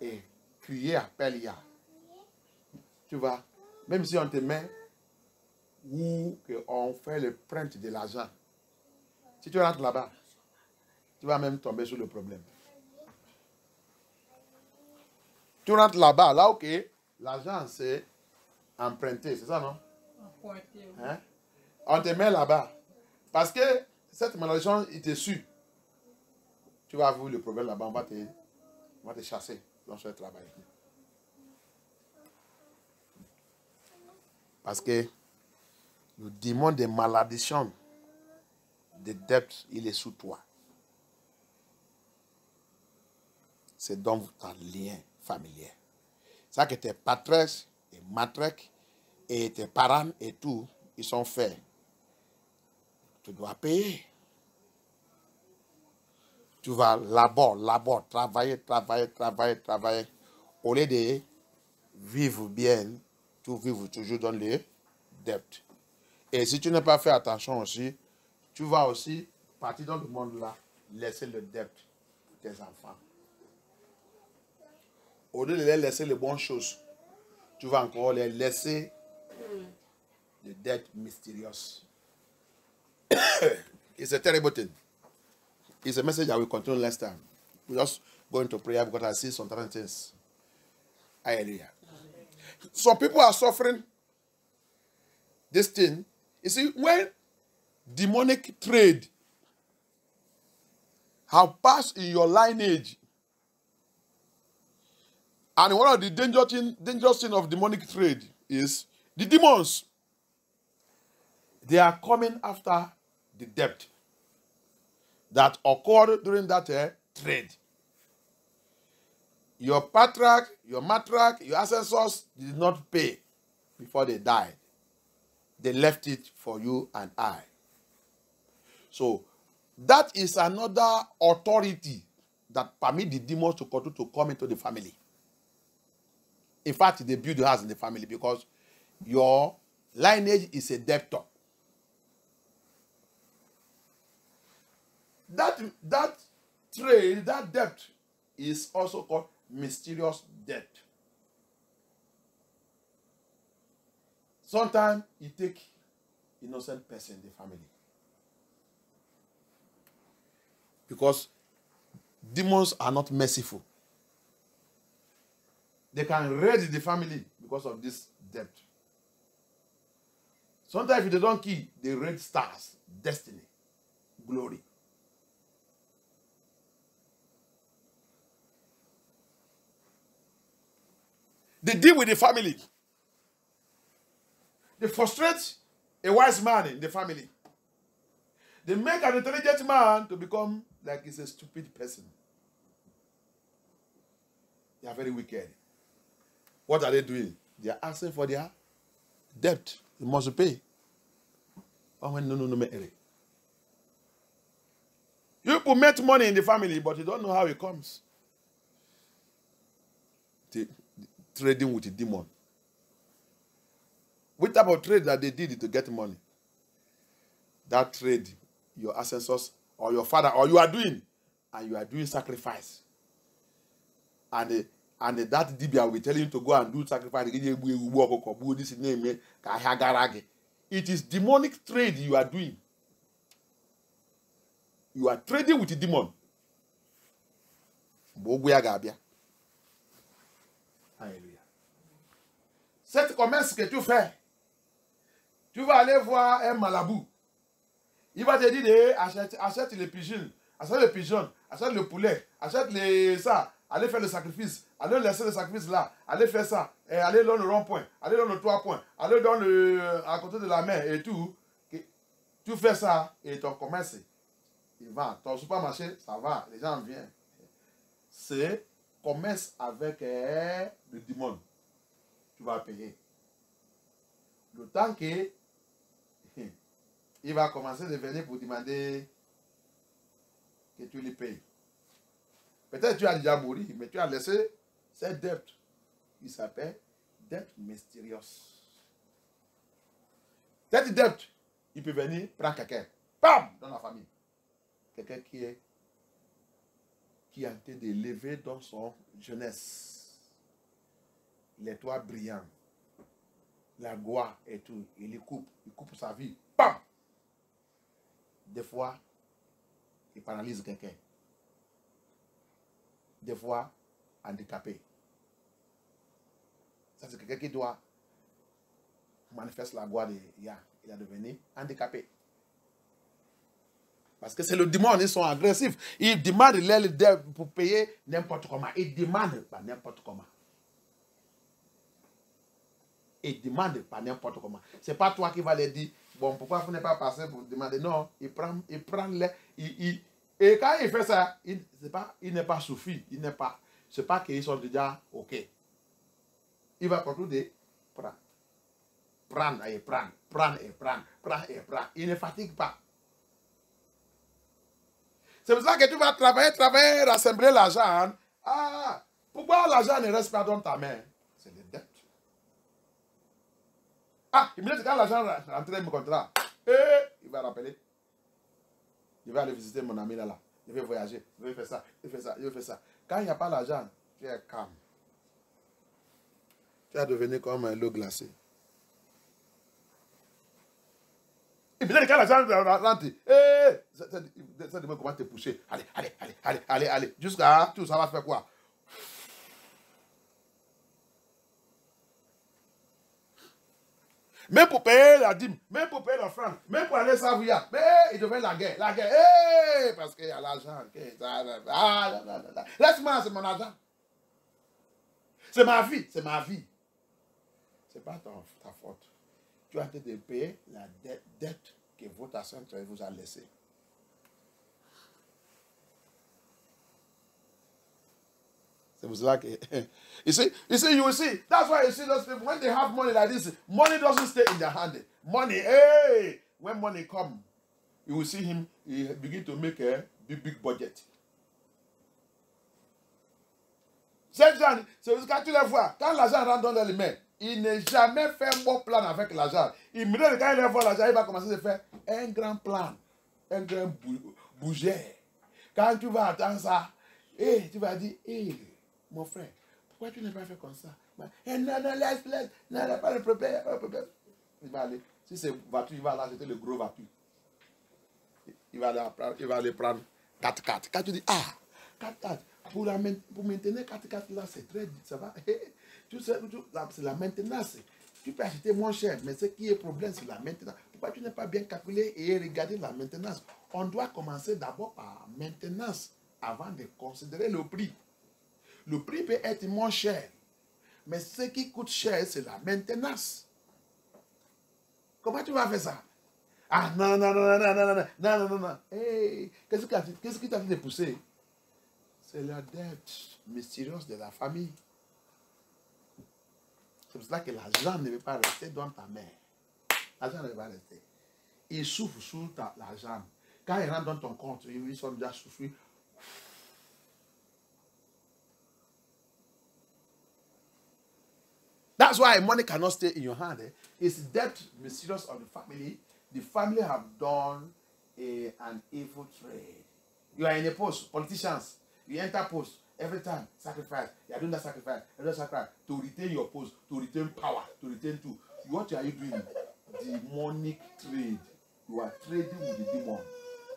et crier appel ya. Tu vas, même si on te met ou qu'on fait le print de l'argent, si tu rentres là-bas, tu vas même tomber sur le problème. Tu rentres là-bas, là, ok, l'argent c'est emprunté, c'est ça, non? Hein? On te met là-bas. Parce que cette malédiction, il te suit. Tu vas avoir le problème là-bas, on va te chasser dans ce travail. Parce que le démon de malédiction, de dette, il est sous toi. C'est donc ton lien familier. C'est ça que tes patriarches et matriarches et tes parents et tout, ils sont faits. Tu dois payer. Tu vas là-bas, travailler. Au lieu de vivre bien, tu vives toujours dans les dettes. Et si tu n'as pas fait attention aussi, tu vas aussi partir dans le monde-là, laisser le dette pour tes enfants. Au lieu de les laisser les bonnes choses, tu vas encore les laisser des dettes mystérieuses. It's a terrible thing. It's a message I will continue next time. We're just going to prayer because I see some different things. Hallelujah. Some people are suffering this thing. You see, when demonic trade have passed in your lineage, and one of the dangerous thing of demonic trade is the demons. They are coming after the debt that occurred during that trade. Your patriarch, your matriarch, your ancestors did not pay before they died. They left it for you and I. So that is another authority that permit the demons to continue to come into the family. In fact, they build the house in the family because your lineage is a debtor. That trade, that debt is also called mysterious debt. Sometimes it takes innocent person in the family. Because demons are not merciful. They can raid the family because of this debt. Sometimes if they don't kill, they raid stars, destiny, glory. They deal with the family. They frustrate a wise man in the family. They make an intelligent man to become like he's a stupid person. They are very wicked. What are they doing? They are asking for their debt. You must pay. You people make money in the family, but you don't know how it comes. Trading with the demon. What type of trade that they did to get money? That trade, your ancestors or your father or you are doing, and you are doing sacrifice. And that Dibia will tell you to go and do sacrifice. It is demonic trade you are doing. You are trading with the demon. Alléluia. Cette commerce que tu fais, tu vas aller voir un marabout. Il va te dire, achète les pigeons, achète le poulet, achète ça, allez faire le sacrifice, allez laisser le sacrifice là, allez faire ça, et allez dans le rond-point, allez dans le 3 points, allez à côté de la mer et tout. Tu fais ça et ton commerce, il va. Ton supermarché, ça va, les gens viennent. C'est commerce avec le démon. Tu vas payer. Le temps que il va commencer de venir pour demander que tu lui payes. Peut-être tu as déjà mouru, mais tu as laissé cette dette. Il s'appelle dette mystérieuse. Cette dette, il peut venir prendre quelqu'un. Bam! Dans la famille. Quelqu'un qui est en train d'élever dans son jeunesse les toits brillants, la gloire et tout. Il coupe sa vie. Bam! Des fois, il paralyse quelqu'un. Des fois, handicapé. Ça, c'est quelqu'un qui doit manifester la gloire de Yah. Il a devenu handicapé. Parce que c'est le démon, ils sont agressifs. Ils demandent l'aide pour payer n'importe comment. Ils demandent pas n'importe comment. Et demande pas n'importe comment. C'est pas toi qui vas leur dire, bon, pourquoi vous n'êtes pas passé pour demander? Non, il prend et quand il fait ça, il n'est pas suffi. C'est pas qu'ils sont déjà OK. Il va partout de prendre. Prendre et prendre. Prendre et prendre. Prendre et prendre. Il ne fatigue pas. C'est pour ça que tu vas travailler, rassembler l'argent. Ah, pourquoi l'argent ne reste pas dans ta main? C'est les dettes. Ah, il me dit quand l'argent rentre dans mon contrat, il va rappeler. Je vais aller visiter mon ami là. Je vais voyager. Je vais faire ça. Je vais faire ça. Je vais faire ça. Quand il n'y a pas l'argent, tu es calme. Tu vas devenir comme l'eau glacée. Et peut-être quand l'argent rentre, ça demande comment te pousser. Allez. Jusqu'à tout ça va faire quoi? Même pour payer la dîme, même pour payer l'offrande, même pour aller s'avouir, mais il devait la guerre, parce qu'il y a l'argent. Laisse-moi, c'est mon argent. C'est ma vie. C'est pas ta faute. Tu as été de payer la dette que votre ancêtre vous a laissée. C'est pour cela que, you see, that's why you see those people, when they have money like this, money doesn't stay in their hand. Money, when money comes, you will see him, he begin to make a big budget. C'est quand tu les vois, quand l'argent rentre dans les mains, il n'est jamais fait un bon plan avec l'argent. Il me dit quand il voit l'argent, il va commencer à faire un grand plan, un grand budget. Quand tu vas attendre ça, tu vas dire, mon frère, pourquoi tu n'as pas fait comme ça? Non, laisse, non, pas de problème, Il va aller, si c'est voiture, il va aller acheter le gros voiture. Il va aller prendre 4x4. Quand tu dis, 4x4, pour maintenir 4x4 là, c'est très, ça va. Tu sais, c'est la maintenance. Tu peux acheter moins cher, mais ce qui est problème, c'est la maintenance. Pourquoi tu n'as pas bien calculé et regardé la maintenance? On doit commencer d'abord par maintenance avant de considérer le prix. Le prix peut être moins cher, mais ce qui coûte cher, c'est la maintenance. Comment tu vas faire ça? Non. Qu'est-ce qui t'a fait pousser? C'est la dette mystérieuse de la famille. C'est pour cela que l'argent ne veut pas rester dans ta main. L'argent ne veut pas rester. Il souffre sur l'argent. Quand il rentre dans ton compte, ils sont déjà souffrus. That's why money cannot stay in your hand. It's debt mysterious of the family. The family have done an evil trade. You are in a post, politicians. You enter post every time, sacrifice. You are doing that sacrifice, to retain your post, to retain power, to retain to. What are you doing? Demonic trade. You are trading with the demon.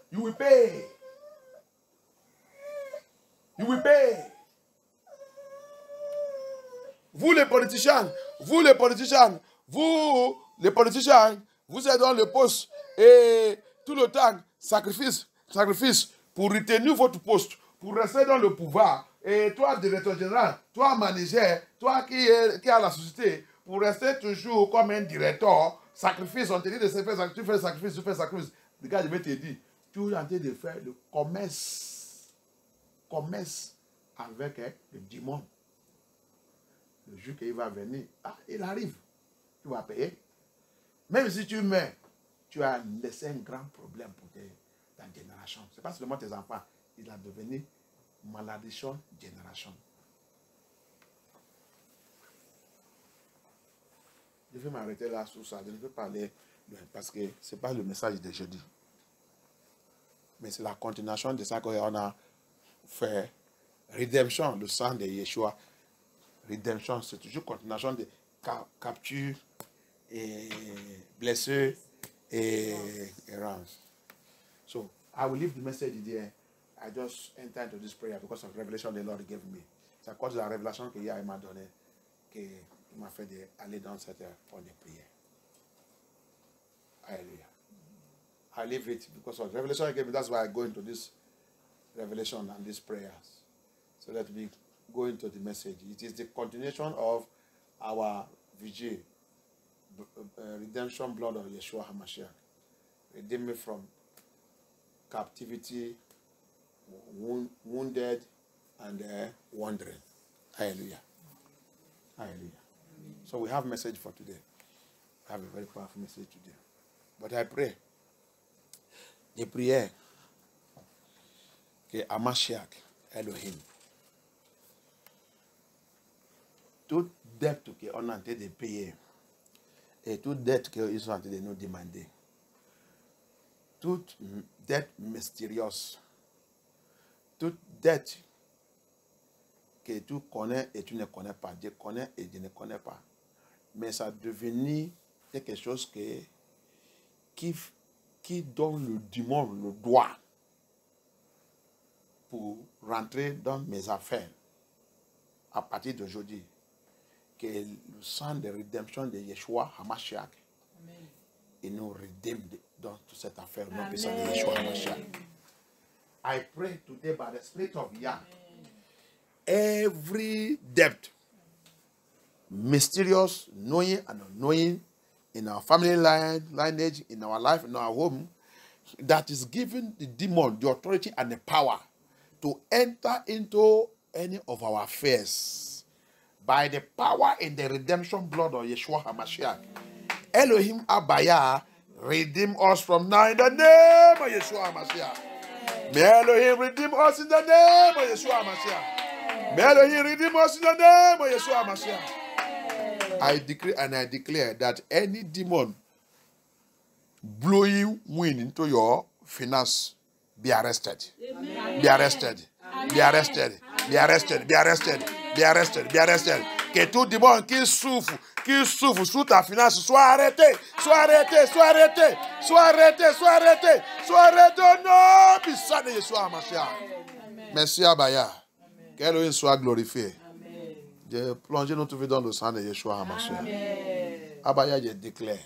You will pay. You will pay. Vous les politiciens, vous êtes dans le poste et tout le temps, sacrifice, pour retenir votre poste, pour rester dans le pouvoir. Et toi, directeur général, toi, manager, toi qui a la société, pour rester toujours comme un directeur, sacrifice, on te dit de se faire sacrifice, tu fais sacrifice. Le gars, je vais te dire, tu es en train de faire le commerce avec le démon. Le jour qu'il va venir, il arrive. Tu vas payer. Même si tu meurs, tu as laissé un grand problème pour ta génération. Ce n'est pas seulement tes enfants. Il a devenu malédiction génération. Je vais m'arrêter là sur ça. Je ne veux pas parler parce que ce n'est pas le message de jeudi. Mais c'est la continuation de ça qu'on a fait. Rédemption, le sang de Yeshua. Rédemption, c'est toujours continuation de capture et blessure et errance. So, I will leave the message there. I just enter into this prayer because of the revelation the Lord gave me. C'est à cause de la révélation qu'il m'a donnée qu'il m'a fait d'aller dans cette forme de prière. Hallelujah. I leave it because of the revelation he gave me. That's why I go into this revelation and these prayers. So let me go into the message. It is the continuation of our vigil redemption blood of Yeshua HaMashiach. Redeem me from captivity, wounded, and wandering. Hallelujah. Hallelujah. So we have a message for today. We have a very powerful message today. But I pray, the prayer, que HaMashiach, Elohim, toute dette qu'on a en train de payer, et toute dette qu'ils sont en train de nous demander, toute dette mystérieuse, toute dette que tu connais et tu ne connais pas, Dieu connaît et Dieu ne connaît pas, mais ça devenu quelque chose qui donne le dimanche le droit pour rentrer dans mes affaires à partir d'aujourd'hui. Que le sang de rédemption de Yeshua HaMashiach et nous rédime dans toute cette affaire. Non, le sang de Yeshua HaMashiach. I pray today by the Spirit of Yah, every debt, mysterious, knowing and unknowing, in our family lineage, in our life, in our home, that is giving the demon the authority and the power to enter into any of our affairs. By the power in the redemption blood of Yeshua HaMashiach, Elohim Abaya, redeem us from now in the name of Yeshua HaMashiach. May Elohim redeem us in the name of Yeshua HaMashiach. May Elohim redeem us in the name of Yeshua HaMashiach. I decree and I declare that any demon blowing wind into your finance be arrested. Amen. Be arrested. Amen. Be arrested. Be arrested. Be arrested. Be arrested. Be arrested. Que tout démon qui souffre sous ta finance soit arrêté. Soit arrêté. Soit arrêté. Soit arrêté. Soit arrêté. Soit arrêté. Non, puissant de Yeshua HaMashiach. Merci Abaya. Qu'Elohim soit glorifié. Je plonge notre vie dans le sang de Yeshua HaMashiach. Abaya, je déclare.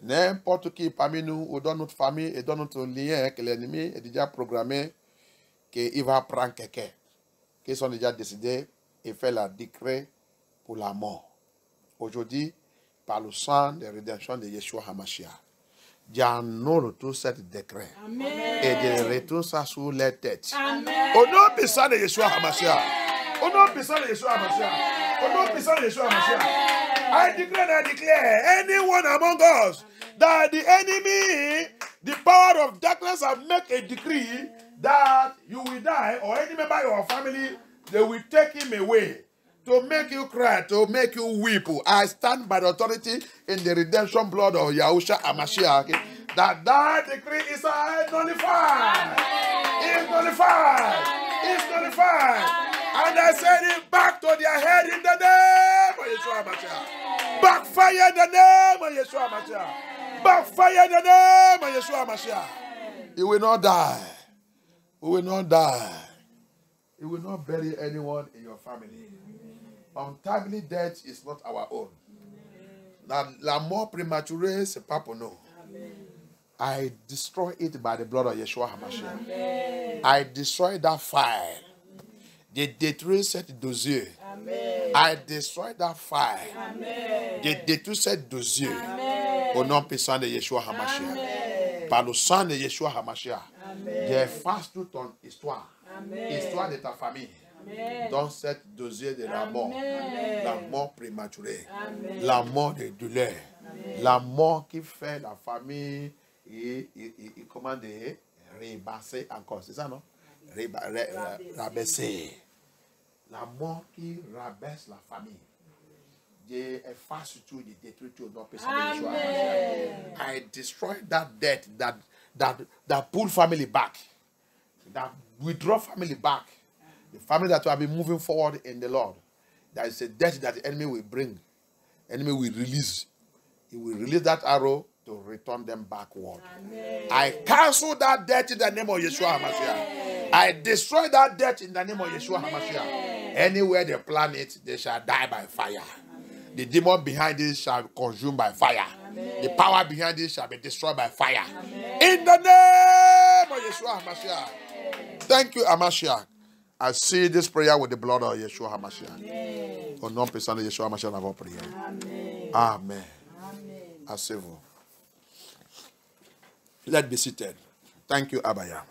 N'importe qui parmi nous ou dans notre famille et dans notre lien que l'ennemi est déjà programmé qu'il va prendre quelqu'un qui sont déjà décidés et faire la décret pour la mort. Aujourd'hui, par le sang de rédemption de Yeshua HaMashiach, j'annule tout ce décret. Amen. Et je retourne ça sur les têtes. Amen. Au nom puissant de Yeshua HaMashiach. Au nom puissant de Yeshua HaMashiach. Au nom puissant de Yeshua HaMashiach. I declare, anyone among us that the enemy, the power of darkness have made a decree that you will die, or any member of your family, they will take him away to make you cry, to make you weep. I stand by the authority in the redemption blood of Yahushua HaMashiach that decree is nullified. It's nullified. It's nullified. And I send it back to their head in the name of Yeshua HaMashiach. Backfire in the name of Yeshua HaMashiach. Backfire in the name of Yeshua HaMashiach. You will not die. We will not die. You will not bury anyone in your family. Untimely death is not our own. La mort prématurée, c'est pas pour nous. I destroy it by the blood of Yeshua HaMashiach. I destroy that fire. They détruit cette dossier. I destroy that fire. They détruit cette dossier. Au nom puissant de Yeshua HaMashiach. Par le sang de Yeshua HaMashiach. J'efface toute ton histoire. Histoire de ta famille. Dans cette dossier de la mort. La mort prématurée. La mort de douleur. La mort qui fait la famille et comment dire, rebasser encore. C'est ça, non? Rabaisser. La mort qui rabaisse la famille. Dieu efface tout, il détruit tout. I destroy that death that pull family back. That withdraw family back. The family that will be moving forward in the Lord. That is a death that the enemy will bring. Enemy will release. He will release that arrow to return them backward. Amen. I cancel that death in the name of Yeshua HaMashiach. I destroy that death in the name of Yeshua HaMashiach. Anywhere they plan it, they shall die by fire. Amen. The demon behind it shall be consumed by fire. Amen. The power behind it shall be destroyed by fire. Amen. In the name of Yeshua HaMashiach. Thank you, HaMashiach. I see this prayer with the blood of Yeshua HaMashiach. Au nom puissant de Yeshua HaMashiach, nous avons prié. Amen. Amen. Asseyez-vous. Let's be seated. Thank you, Abaya.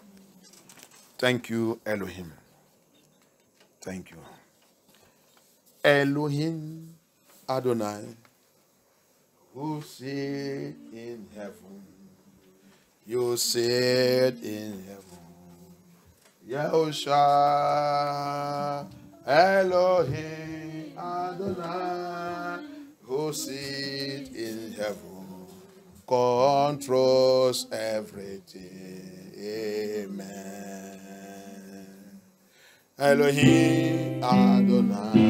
Thank you, Elohim. Thank you. Elohim Adonai, who sit in heaven. You sit in heaven. Yahusha Elohim Adonai, who sit in heaven, controls everything. Amen. Elohim Adonai,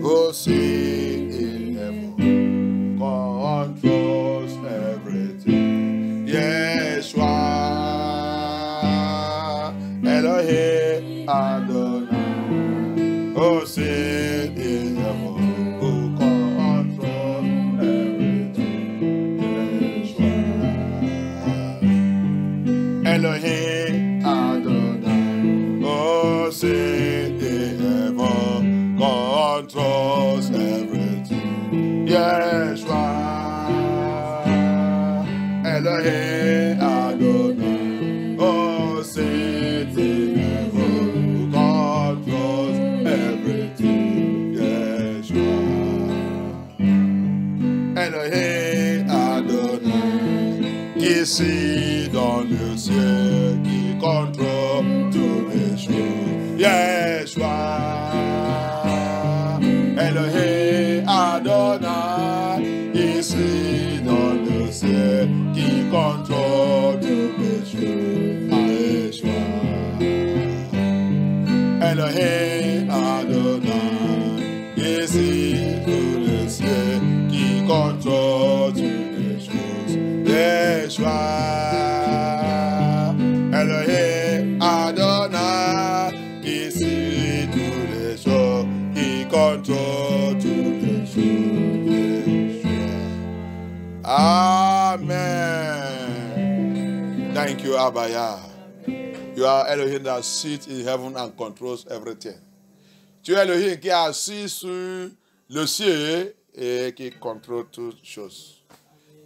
who sit in heaven, controls everything. Yeshua Elohim Adonai, who sit in heaven, who controls everything. Yeshua Elohim Adonai, who sit in heaven, controls everything. Yeshua Elohim Adonai, who sit in heaven, controls everything. Yeshua Elohim Adonai, qui sit dans le ciel, qui contrôle toutes les choses. Yeshua Elohim Adonai, ici dans le ciel, qui contrôle toutes les choses. Yeshua Elohim Adonai, ici dans le ciel, qui contrôle toutes les choses. Yeshua Elohim Adonai, ici toutes les choses, qui contrôle toutes les choses. Amen. Thank you, Abaya. You are Elohim that sits in heaven and controls everything. Tu es Elohim qui est assis sur le ciel et qui contrôle toutes choses.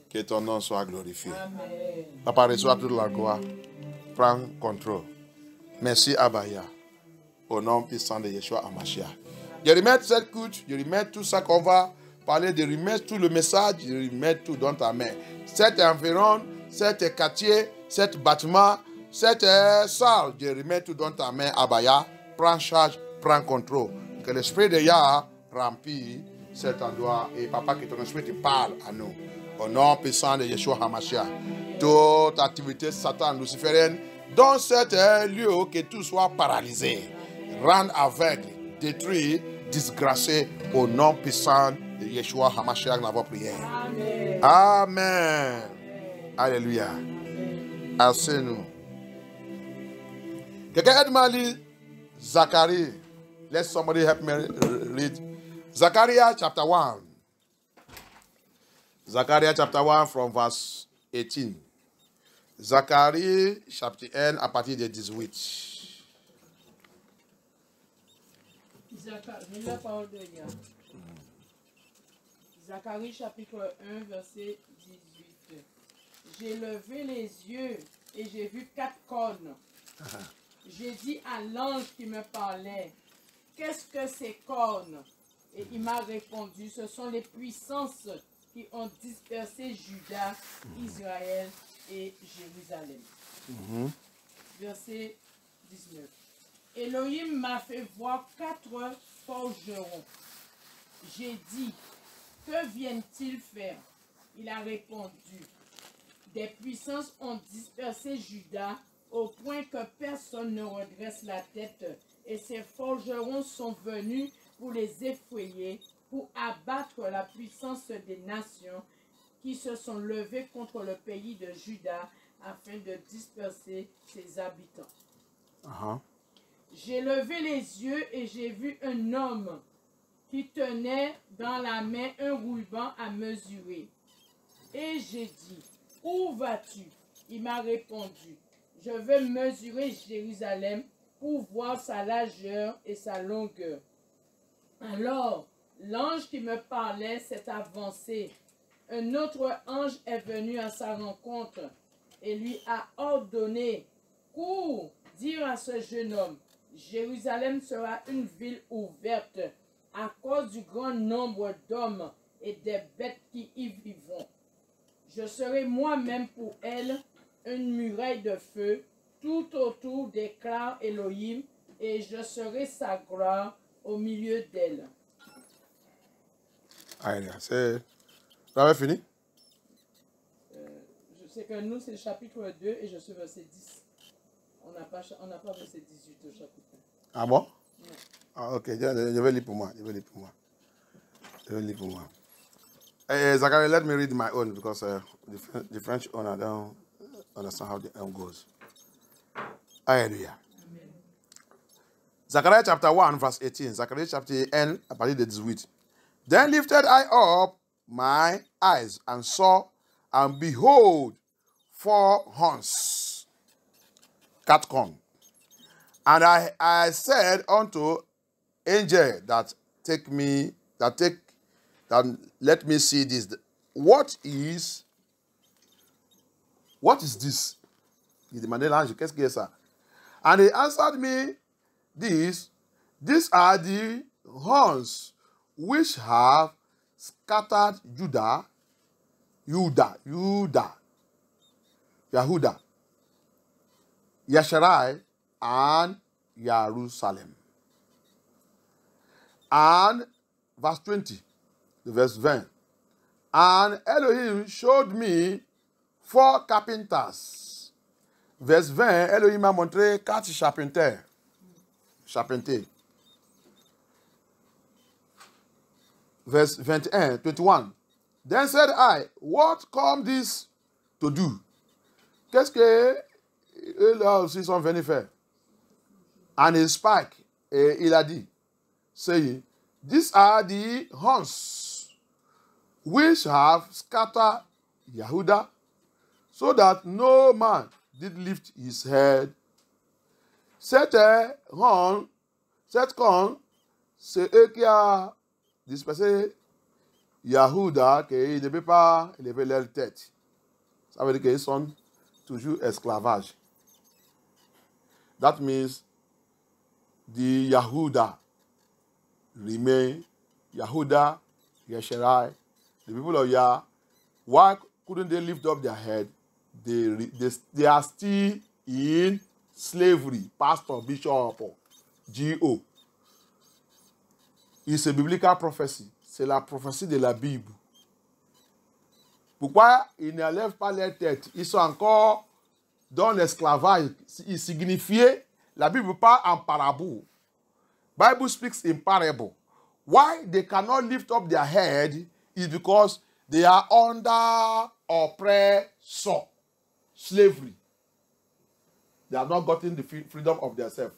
Que ton nom soit glorifié. Amen. Papa, reçois toute la gloire. Prends contrôle. Merci, Abaya. Au nom puissant de Yeshua HaMashiach. Je remets cette couche, je remets tout ça qu'on va parler, de remettre tout le message, je remets tout dans ta main. Cet environ, cet quartier, cet bâtiment, cette salle, je remets tout dans ta main, Abaya. Prends charge, prends contrôle. Que l'esprit de Yah remplit cet endroit. Et papa, que ton esprit te parle à nous. Au nom puissant de Yeshua HaMashiach. Toute activité Satan luciférienne dans cet lieu, que tout soit paralysé, rendre aveugle, détruit, disgracé, au nom puissant de Yeshua HaMashiach, dans votre prière. Amen. Amen. Alléluia. Asseyez-nous. Quelqu'un aide-moi à lire Zacharie. Let somebody help me read Zechariah chapter 1. Zechariah chapter 1 from verse 18. Zacharie chapitre 1 à partir de 18. La parole de Dieu. Zacharie chapitre 1 verset 18. J'ai levé les yeux et j'ai vu 4 cornes. J'ai dit à l'ange qui me parlait, qu'est-ce que ces cornes? Et il m'a répondu, ce sont les puissances qui ont dispersé Juda, Israël et Jérusalem. Verset 19. Elohim m'a fait voir 4 forgerons. J'ai dit, que viennent-ils faire? Il a répondu, des puissances ont dispersé Juda au point que personne ne redresse la tête, et ces forgerons sont venus pour les effrayer, pour abattre la puissance des nations qui se sont levées contre le pays de Juda afin de disperser ses habitants. J'ai levé les yeux et j'ai vu un homme qui tenait dans la main un ruban à mesurer. Et j'ai dit, où vas-tu? Il m'a répondu, je vais mesurer Jérusalem pour voir sa largeur et sa longueur. Alors, l'ange qui me parlait s'est avancé un autre ange est venu à sa rencontre et lui a ordonné, cours, dire à ce jeune homme, Jérusalem sera une ville ouverte à cause du grand nombre d'hommes et des bêtes qui y vivront. Je serai moi-même pour elle une muraille de feu tout autour, déclare Elohim, et je serai sa gloire au milieu d'elle. Allez, c'est... Vous avez fini? Je sais que nous, c'est le chapitre 2 et je suis verset 10. On n'a pas verset 18 au chapitre 1. Ah bon? Non. Ah, ok, je vais lire pour moi. Zachary, let me read my own because the French one, I don't understand how the own goes. Hallelujah. Amen. Zechariah chapter 1, verse 18. Zechariah chapter 1, à partir de 18. Then lifted I up my eyes and saw, and behold, 4 horns, 4 corn. And I said unto angel that let me see this. What is this? Il demandait l'ange, qu'est-ce que c'est ça? And he answered me, these are the horns which have scattered Yahuda, Yesharai, and Jerusalem. And verse 20, verse 20. And Elohim showed me 4 carpenters. Verse 20, Elohim m'a montré 4 charpentiers. Verse 21. Then said I, what come this to do? Qu'est-ce que eux là aussi sont venus faire? And he spake, et il a dit, saying, these are the horns which have scattered Yahuda, so that no man did lift his head. Cette corne, c'est eux qui a dispersé Yahuda, qu'il ne peut pas lever leur tête. Ça veut dire qu'ils sont toujours esclavage. That means the Yahuda remain, Yahuda, Yesharai, the people of Yah. Why couldn't they lift up their head? They are still in slavery. Pastor, Bishop, G.O. It's a biblical prophecy. C'est la prophétie de la Bible. Pourquoi ils ne lèvent pas leur tête? Ils sont encore dans l'esclavage. Il signifiait, la Bible parle en parabole. Bible speaks in parable. Why they cannot lift up their head is because they are under oppression, slavery. They have not gotten the freedom of themselves.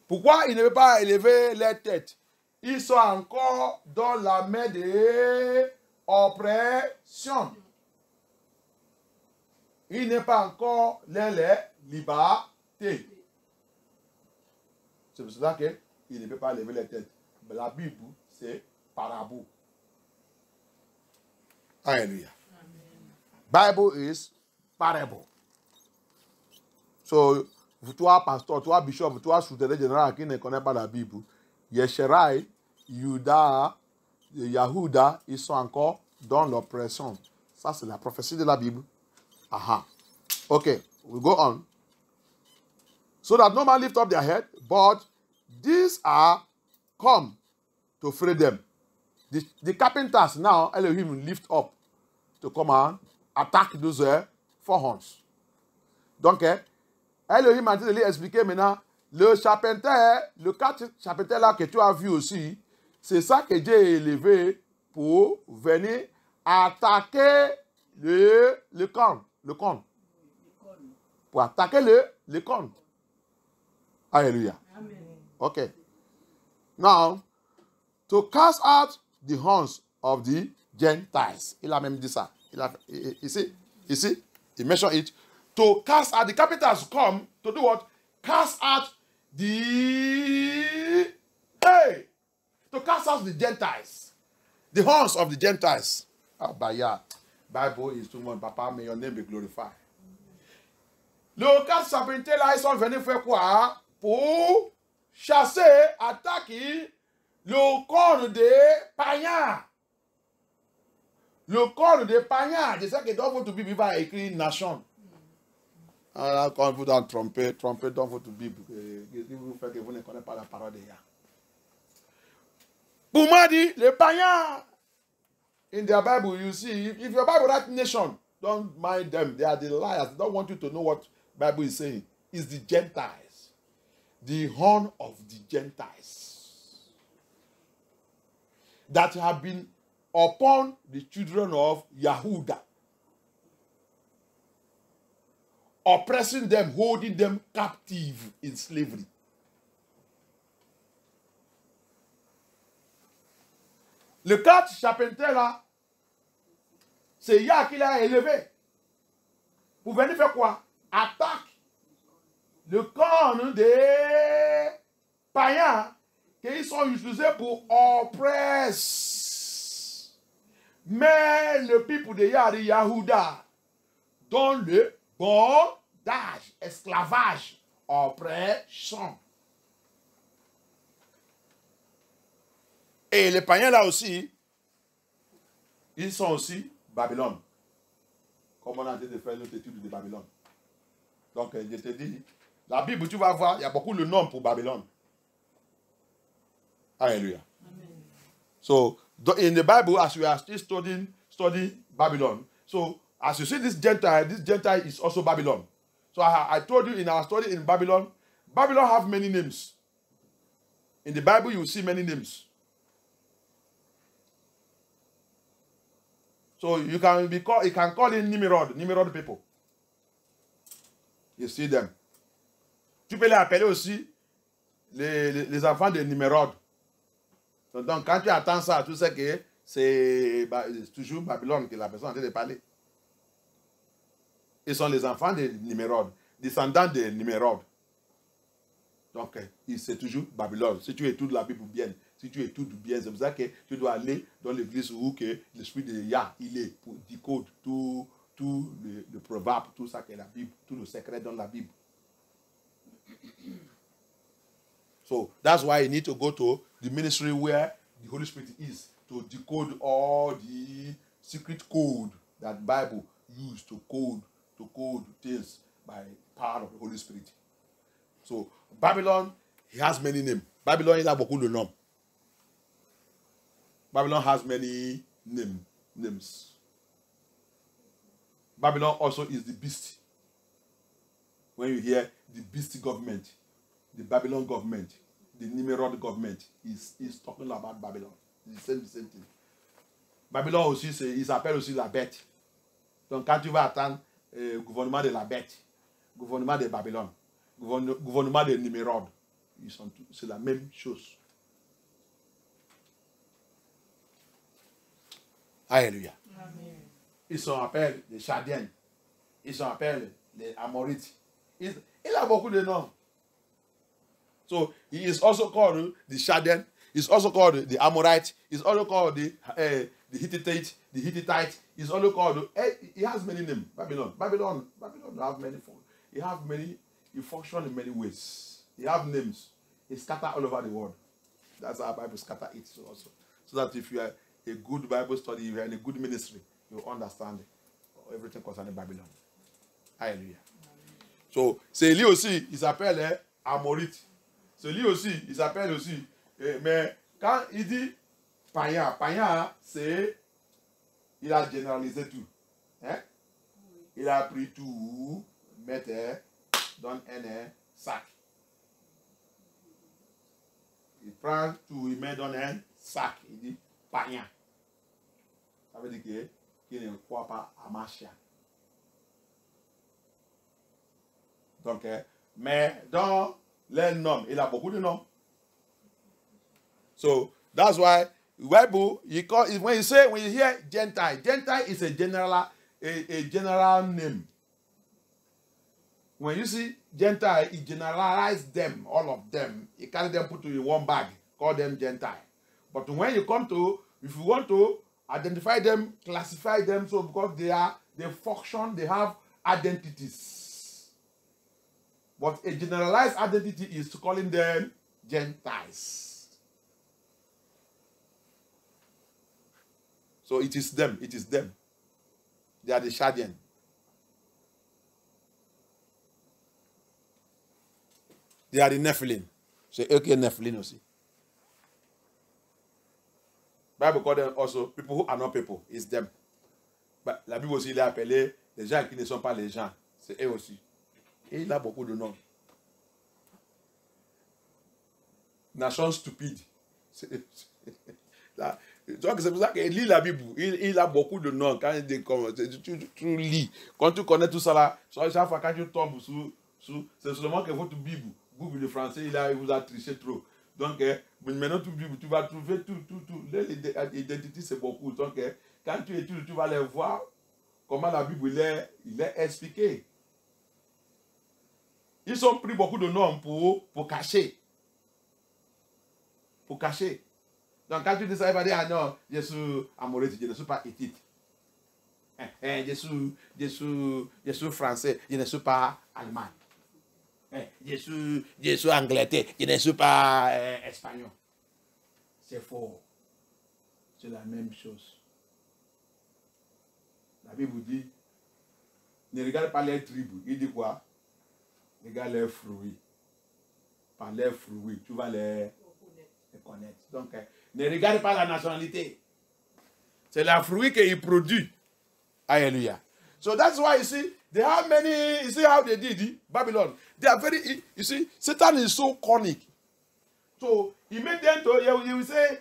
Pourquoi ils ne peuvent pas élever leur tête? Ils sont encore dans la main de oppression. Il n'est pas encore les libertés. C'est pour cela qu'il ne peut pas lever les têtes. Mais la Bible, c'est parabole. Hallelujah. Bible is parable. So, toi, pasteur, toi, bishop, toi, soutien général qui ne connaît pas la Bible, Yesharai, Yahuda, ils sont encore dans l'oppression. Ça, c'est la prophétie de la Bible. Aha. Okay, we go on. So that no man lift up their head, but these are come to free them. The carpenters now, Elohim lift up to come and attack those 4 horns. Donc, Elohim a dit de lui expliquer maintenant, le charpentier, le 4 charpentiers là que tu as vu aussi, c'est ça que Dieu a élevé pour venir attaquer le corn. Pour attaquer le corn. Alléluia. Amen. Okay. Now, to cast out the horns of the Gentiles. Il a même dit ça. Ici, he mentioned it. To cast out, the carpenters come to do what? Cast out to cast out the Gentiles. The horns of the Gentiles. Ah, bah, yeah. Bible is too much. Papa, may your name be glorified. Le 4 chapitre là, ils sont venus faire quoi? Pour chasser, attaquer le corps des païens. Le corps des païens. C'est ça que dans votre Bible, il va écrire nation. Alors, quand vous en trompez dans votre Bible, qu'est-ce que vous faites que vous ne connaissez pas la parole de Yah? Pour moi, dit, les païens, in their Bible, you see, if your Bible write nation, don't mind them. They are the liars. They don't want you to know what Bible is saying. It's the Gentiles. The horn of the Gentiles. That have been upon the children of Yahudah. Oppressing them, holding them captive in slavery. Le 4 chapitre là, c'est Yah qui l'a élevé. Pour venir faire quoi? Attaque le corps des païens qui sont utilisés pour oppresser. Mais le peuple de Yah, de Yahudah, dans le bondage, esclavage, oppression. Et les païens là aussi, ils sont aussi Babylone. Comme on a dit de faire notre étude de Babylone. Donc, je te dis, la Bible, tu vas voir, il y a beaucoup de noms pour Babylone. Alléluia. Amen. So, in the Bible, as we are still studying Babylon, so as you see this Gentile is also Babylon. So I told you in our study in Babylon have many names. In the Bible, you will see many names. So you can call in Nimrod people. You see them. Tu peux les appeler aussi les enfants de Nimrod. Donc quand tu attends ça, tu sais que c'est toujours Babylone que la personne est en train de parler. Ils sont les enfants de Nimrod, descendants de Nimrod. Donc c'est toujours Babylone. Si tu études la Bible bien, si tu études bien, c'est pour ça que tu dois aller dans l'église où que l'esprit de Yah, il est pour décoder tout le proverbe, tout ça que la Bible, tout le secret dans la Bible. So that's why you need to go to the ministry where the Holy Spirit is to decode all the secret code that Bible used to code things by power of the Holy Spirit. So Babylon, he has many names. Babylon, il a beaucoup de noms. Babylon has many names. Babylon also is the beast. When you hear the beast government, the Babylon government, the Nimrod government is talking about Babylon. It's the same thing. Babylon aussi, il s'appelle aussi la bête. Donc quand tu vas attendre gouvernement de la bête, gouvernement de Babylone, gouvernement de Nimrod, c'est la même chose. Alléluia. Amen. Ils sont appelés les Chadiens. Ils sont appelés les Amorites. Il a beaucoup de noms. So he is also called the Chadian. He's also called the Amorite. He's also called the Hittite. The Hittite. He's also called. He has many names. Babylon have many. He function in many ways. He have names. He scatter all over the world. That's how Bible scatter it also. So that if you are a good Bible study, if you are in a good ministry, you understand everything concerning Babylon. Hallelujah. So, c'est lui aussi, il s'appelle Amorite. C'est lui aussi, il s'appelle aussi. Mais quand il dit païen, c'est, il a généralisé tout. Hein? Il a pris tout, mettait dans un sac. Il prend tout, il met dans un sac. Il dit païen. Ça veut dire qu'il ne croit pas à Mashiach. Donc, mais dans les noms, il a beaucoup de noms. So that's why Bible, when you hear Gentile is a general name. When you see Gentile, it generalize them, all of them. You carry them, put in one bag, call them Gentile. But when you come to, if you want to identify them, classify them, so because they function, they have identities. But a generalized identity is calling them Gentiles. So it is them, it is them. They are the Chaldeans. They are the Nephilim. C'est eux qui sont Nephilim aussi. Bible call them also people who are not people. It's them. But la Bible aussi, il a appelé les gens qui ne sont pas les gens. C'est eux aussi. Et il a beaucoup de noms. Nation stupide. Donc c'est pour ça qu'il lit la Bible. Il a beaucoup de noms. Quand tu lis, quand tu connais tout ça là, chaque fois quand tu tombes c'est seulement que votre Bible, Google le français, il vous a triché trop. Donc, maintenant, tu vas trouver tout. L'identité, c'est beaucoup. Donc, quand tu étudies, tu vas les voir comment la Bible il est expliqué. Ils ont pris beaucoup de noms pour cacher. Pour cacher. Donc, quand tu dis ça, il va dire, ah non, je suis amorite, je ne suis pas hittite. Je suis français, je ne suis pas allemand. Je suis anglais, je ne suis pas espagnol. C'est faux. C'est la même chose. La Bible dit, ne regarde pas les tribus. Il dit quoi? Regarde les fruits. Par les fruits, tu vas les connaître. Donc, ne regarde pas la nationalité. C'est la fruit qu'il produit. Alléluia. So that's why you see, they have many, you see how they did it? Babylon. They are very, you see, Satan is so cunning. So he made them to, he will say,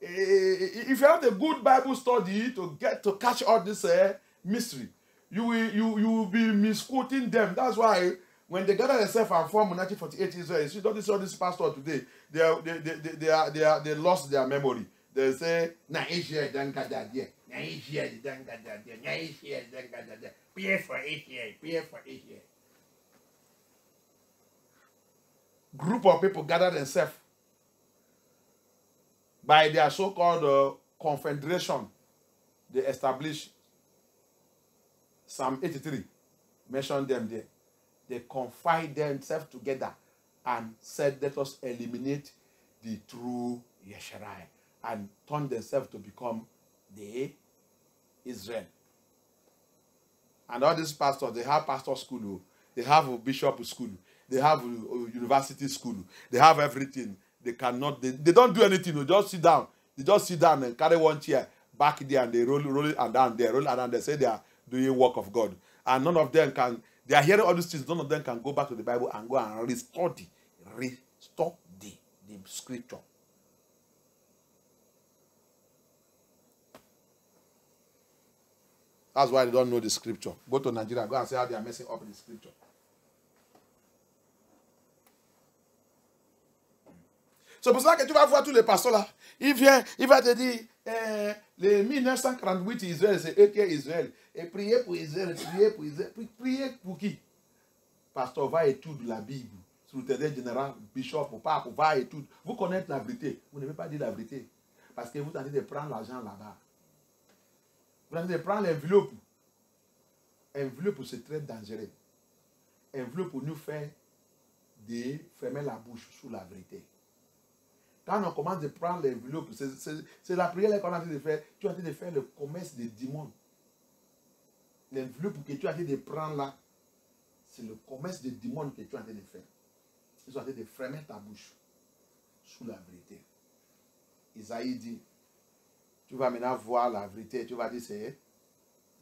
if you have a good Bible study to catch all this mystery, you will be misquoting them. That's why when they gather themselves and form 1948 Israel, you see, don't you see all these pastors today? They lost their memory. They say, "Na Israel don't gather there. Na Israel don't gather there. Na Israel don't gather there. Pray for Israel. Pray for Israel." Group of people gather themselves by their so-called confederation. They established Psalm 83. Mention them there. They confide themselves together and said, "Let us eliminate the true Yesharai," and turn themselves to become the Israel. And all these pastors, they have pastor school, they have a bishop school, they have a university school, they have everything. They cannot, they don't do anything, they just sit down. They just sit down and carry one chair back there and they roll it and down there, roll it and down. They say they are doing work of God. And none of them can, they are hearing all these things, none of them can go back to the Bible and go and restore the scripture. That's why they don't know the scripture. Go to Nigeria, go and see how they are messing up the scripture. C'est pour ça que tu vas voir tous les pasteurs là. Il va te dire, les 1948 Israël, c'est eux qui est Israël. Et priez pour Israël, priez pour Israël. Priez pour qui? Pasteur, va étudier la Bible. Secrétaire général, bishop ou pape, va étudier. Vous connaissez la vérité. Vous ne pouvez pas dire la vérité. Parce que vous tentez de prendre l'argent là-bas. Vous tentez de prendre l'enveloppe. Enveloppe, c'est très dangereux. Enveloppe pour nous faire de fermer la bouche sur la vérité. Quand on commence de prendre l'enveloppe, c'est la prière qu'on a en train de faire. Tu es en train de faire le commerce des démons. L'enveloppe que tu es en train de prendre là, c'est le commerce des démons que tu es en train de faire. Ils sont en train de fermer ta bouche sous la vérité. Isaïe dit, tu vas maintenant voir la vérité, tu vas dire c'est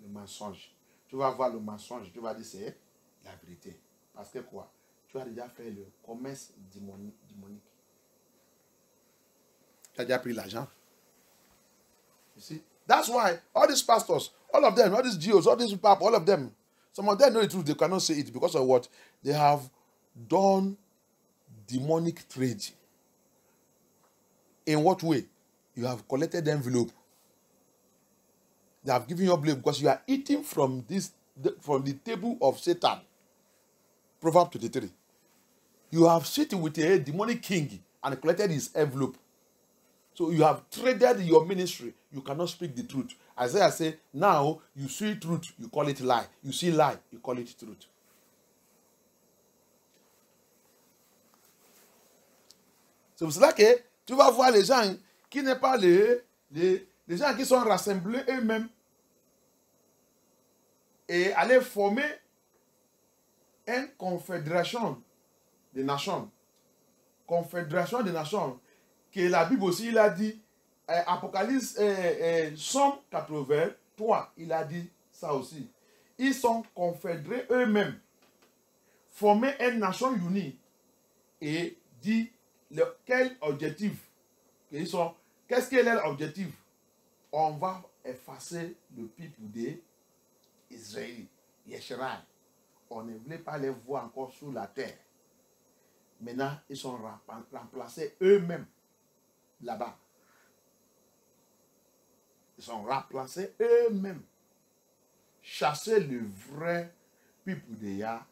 le mensonge. Tu vas voir le mensonge, tu vas dire c'est la vérité. Parce que quoi? Tu as déjà fait le commerce démonique. Tu as déjà pris l'argent. You see? That's why all these pastors, all of them, all these Jews, all these people, all of them, some of them know the truth, they cannot say it because of what? They have done demonic trade. In what way? You have collected the envelope. They have given you a blame because you are eating from the table of Satan. Proverbs 23. You have sitting with a demonic king and collected his envelope. So you have traded your ministry. You cannot speak the truth. Isaiah said, now you see truth, you call it lie. You see lie, you call it truth. C'est pour cela que tu vas voir les gens qui n'est pas les gens qui sont rassemblés eux-mêmes et aller former une confédération des nations. Confédération des nations. Que la Bible aussi, il a dit, Apocalypse, Somme 83, il a dit ça aussi. Ils sont confédérés eux-mêmes, former une nation unie et dit quel objectif qu'ils sont. Qu'est-ce que est leur objectif? On va effacer le peuple d'Israël, Yeshua. On ne voulait pas les voir encore sur la terre. Maintenant, ils sont remplacés eux-mêmes là-bas. Ils sont remplacés eux-mêmes. Chasser le vrai peuple de Yah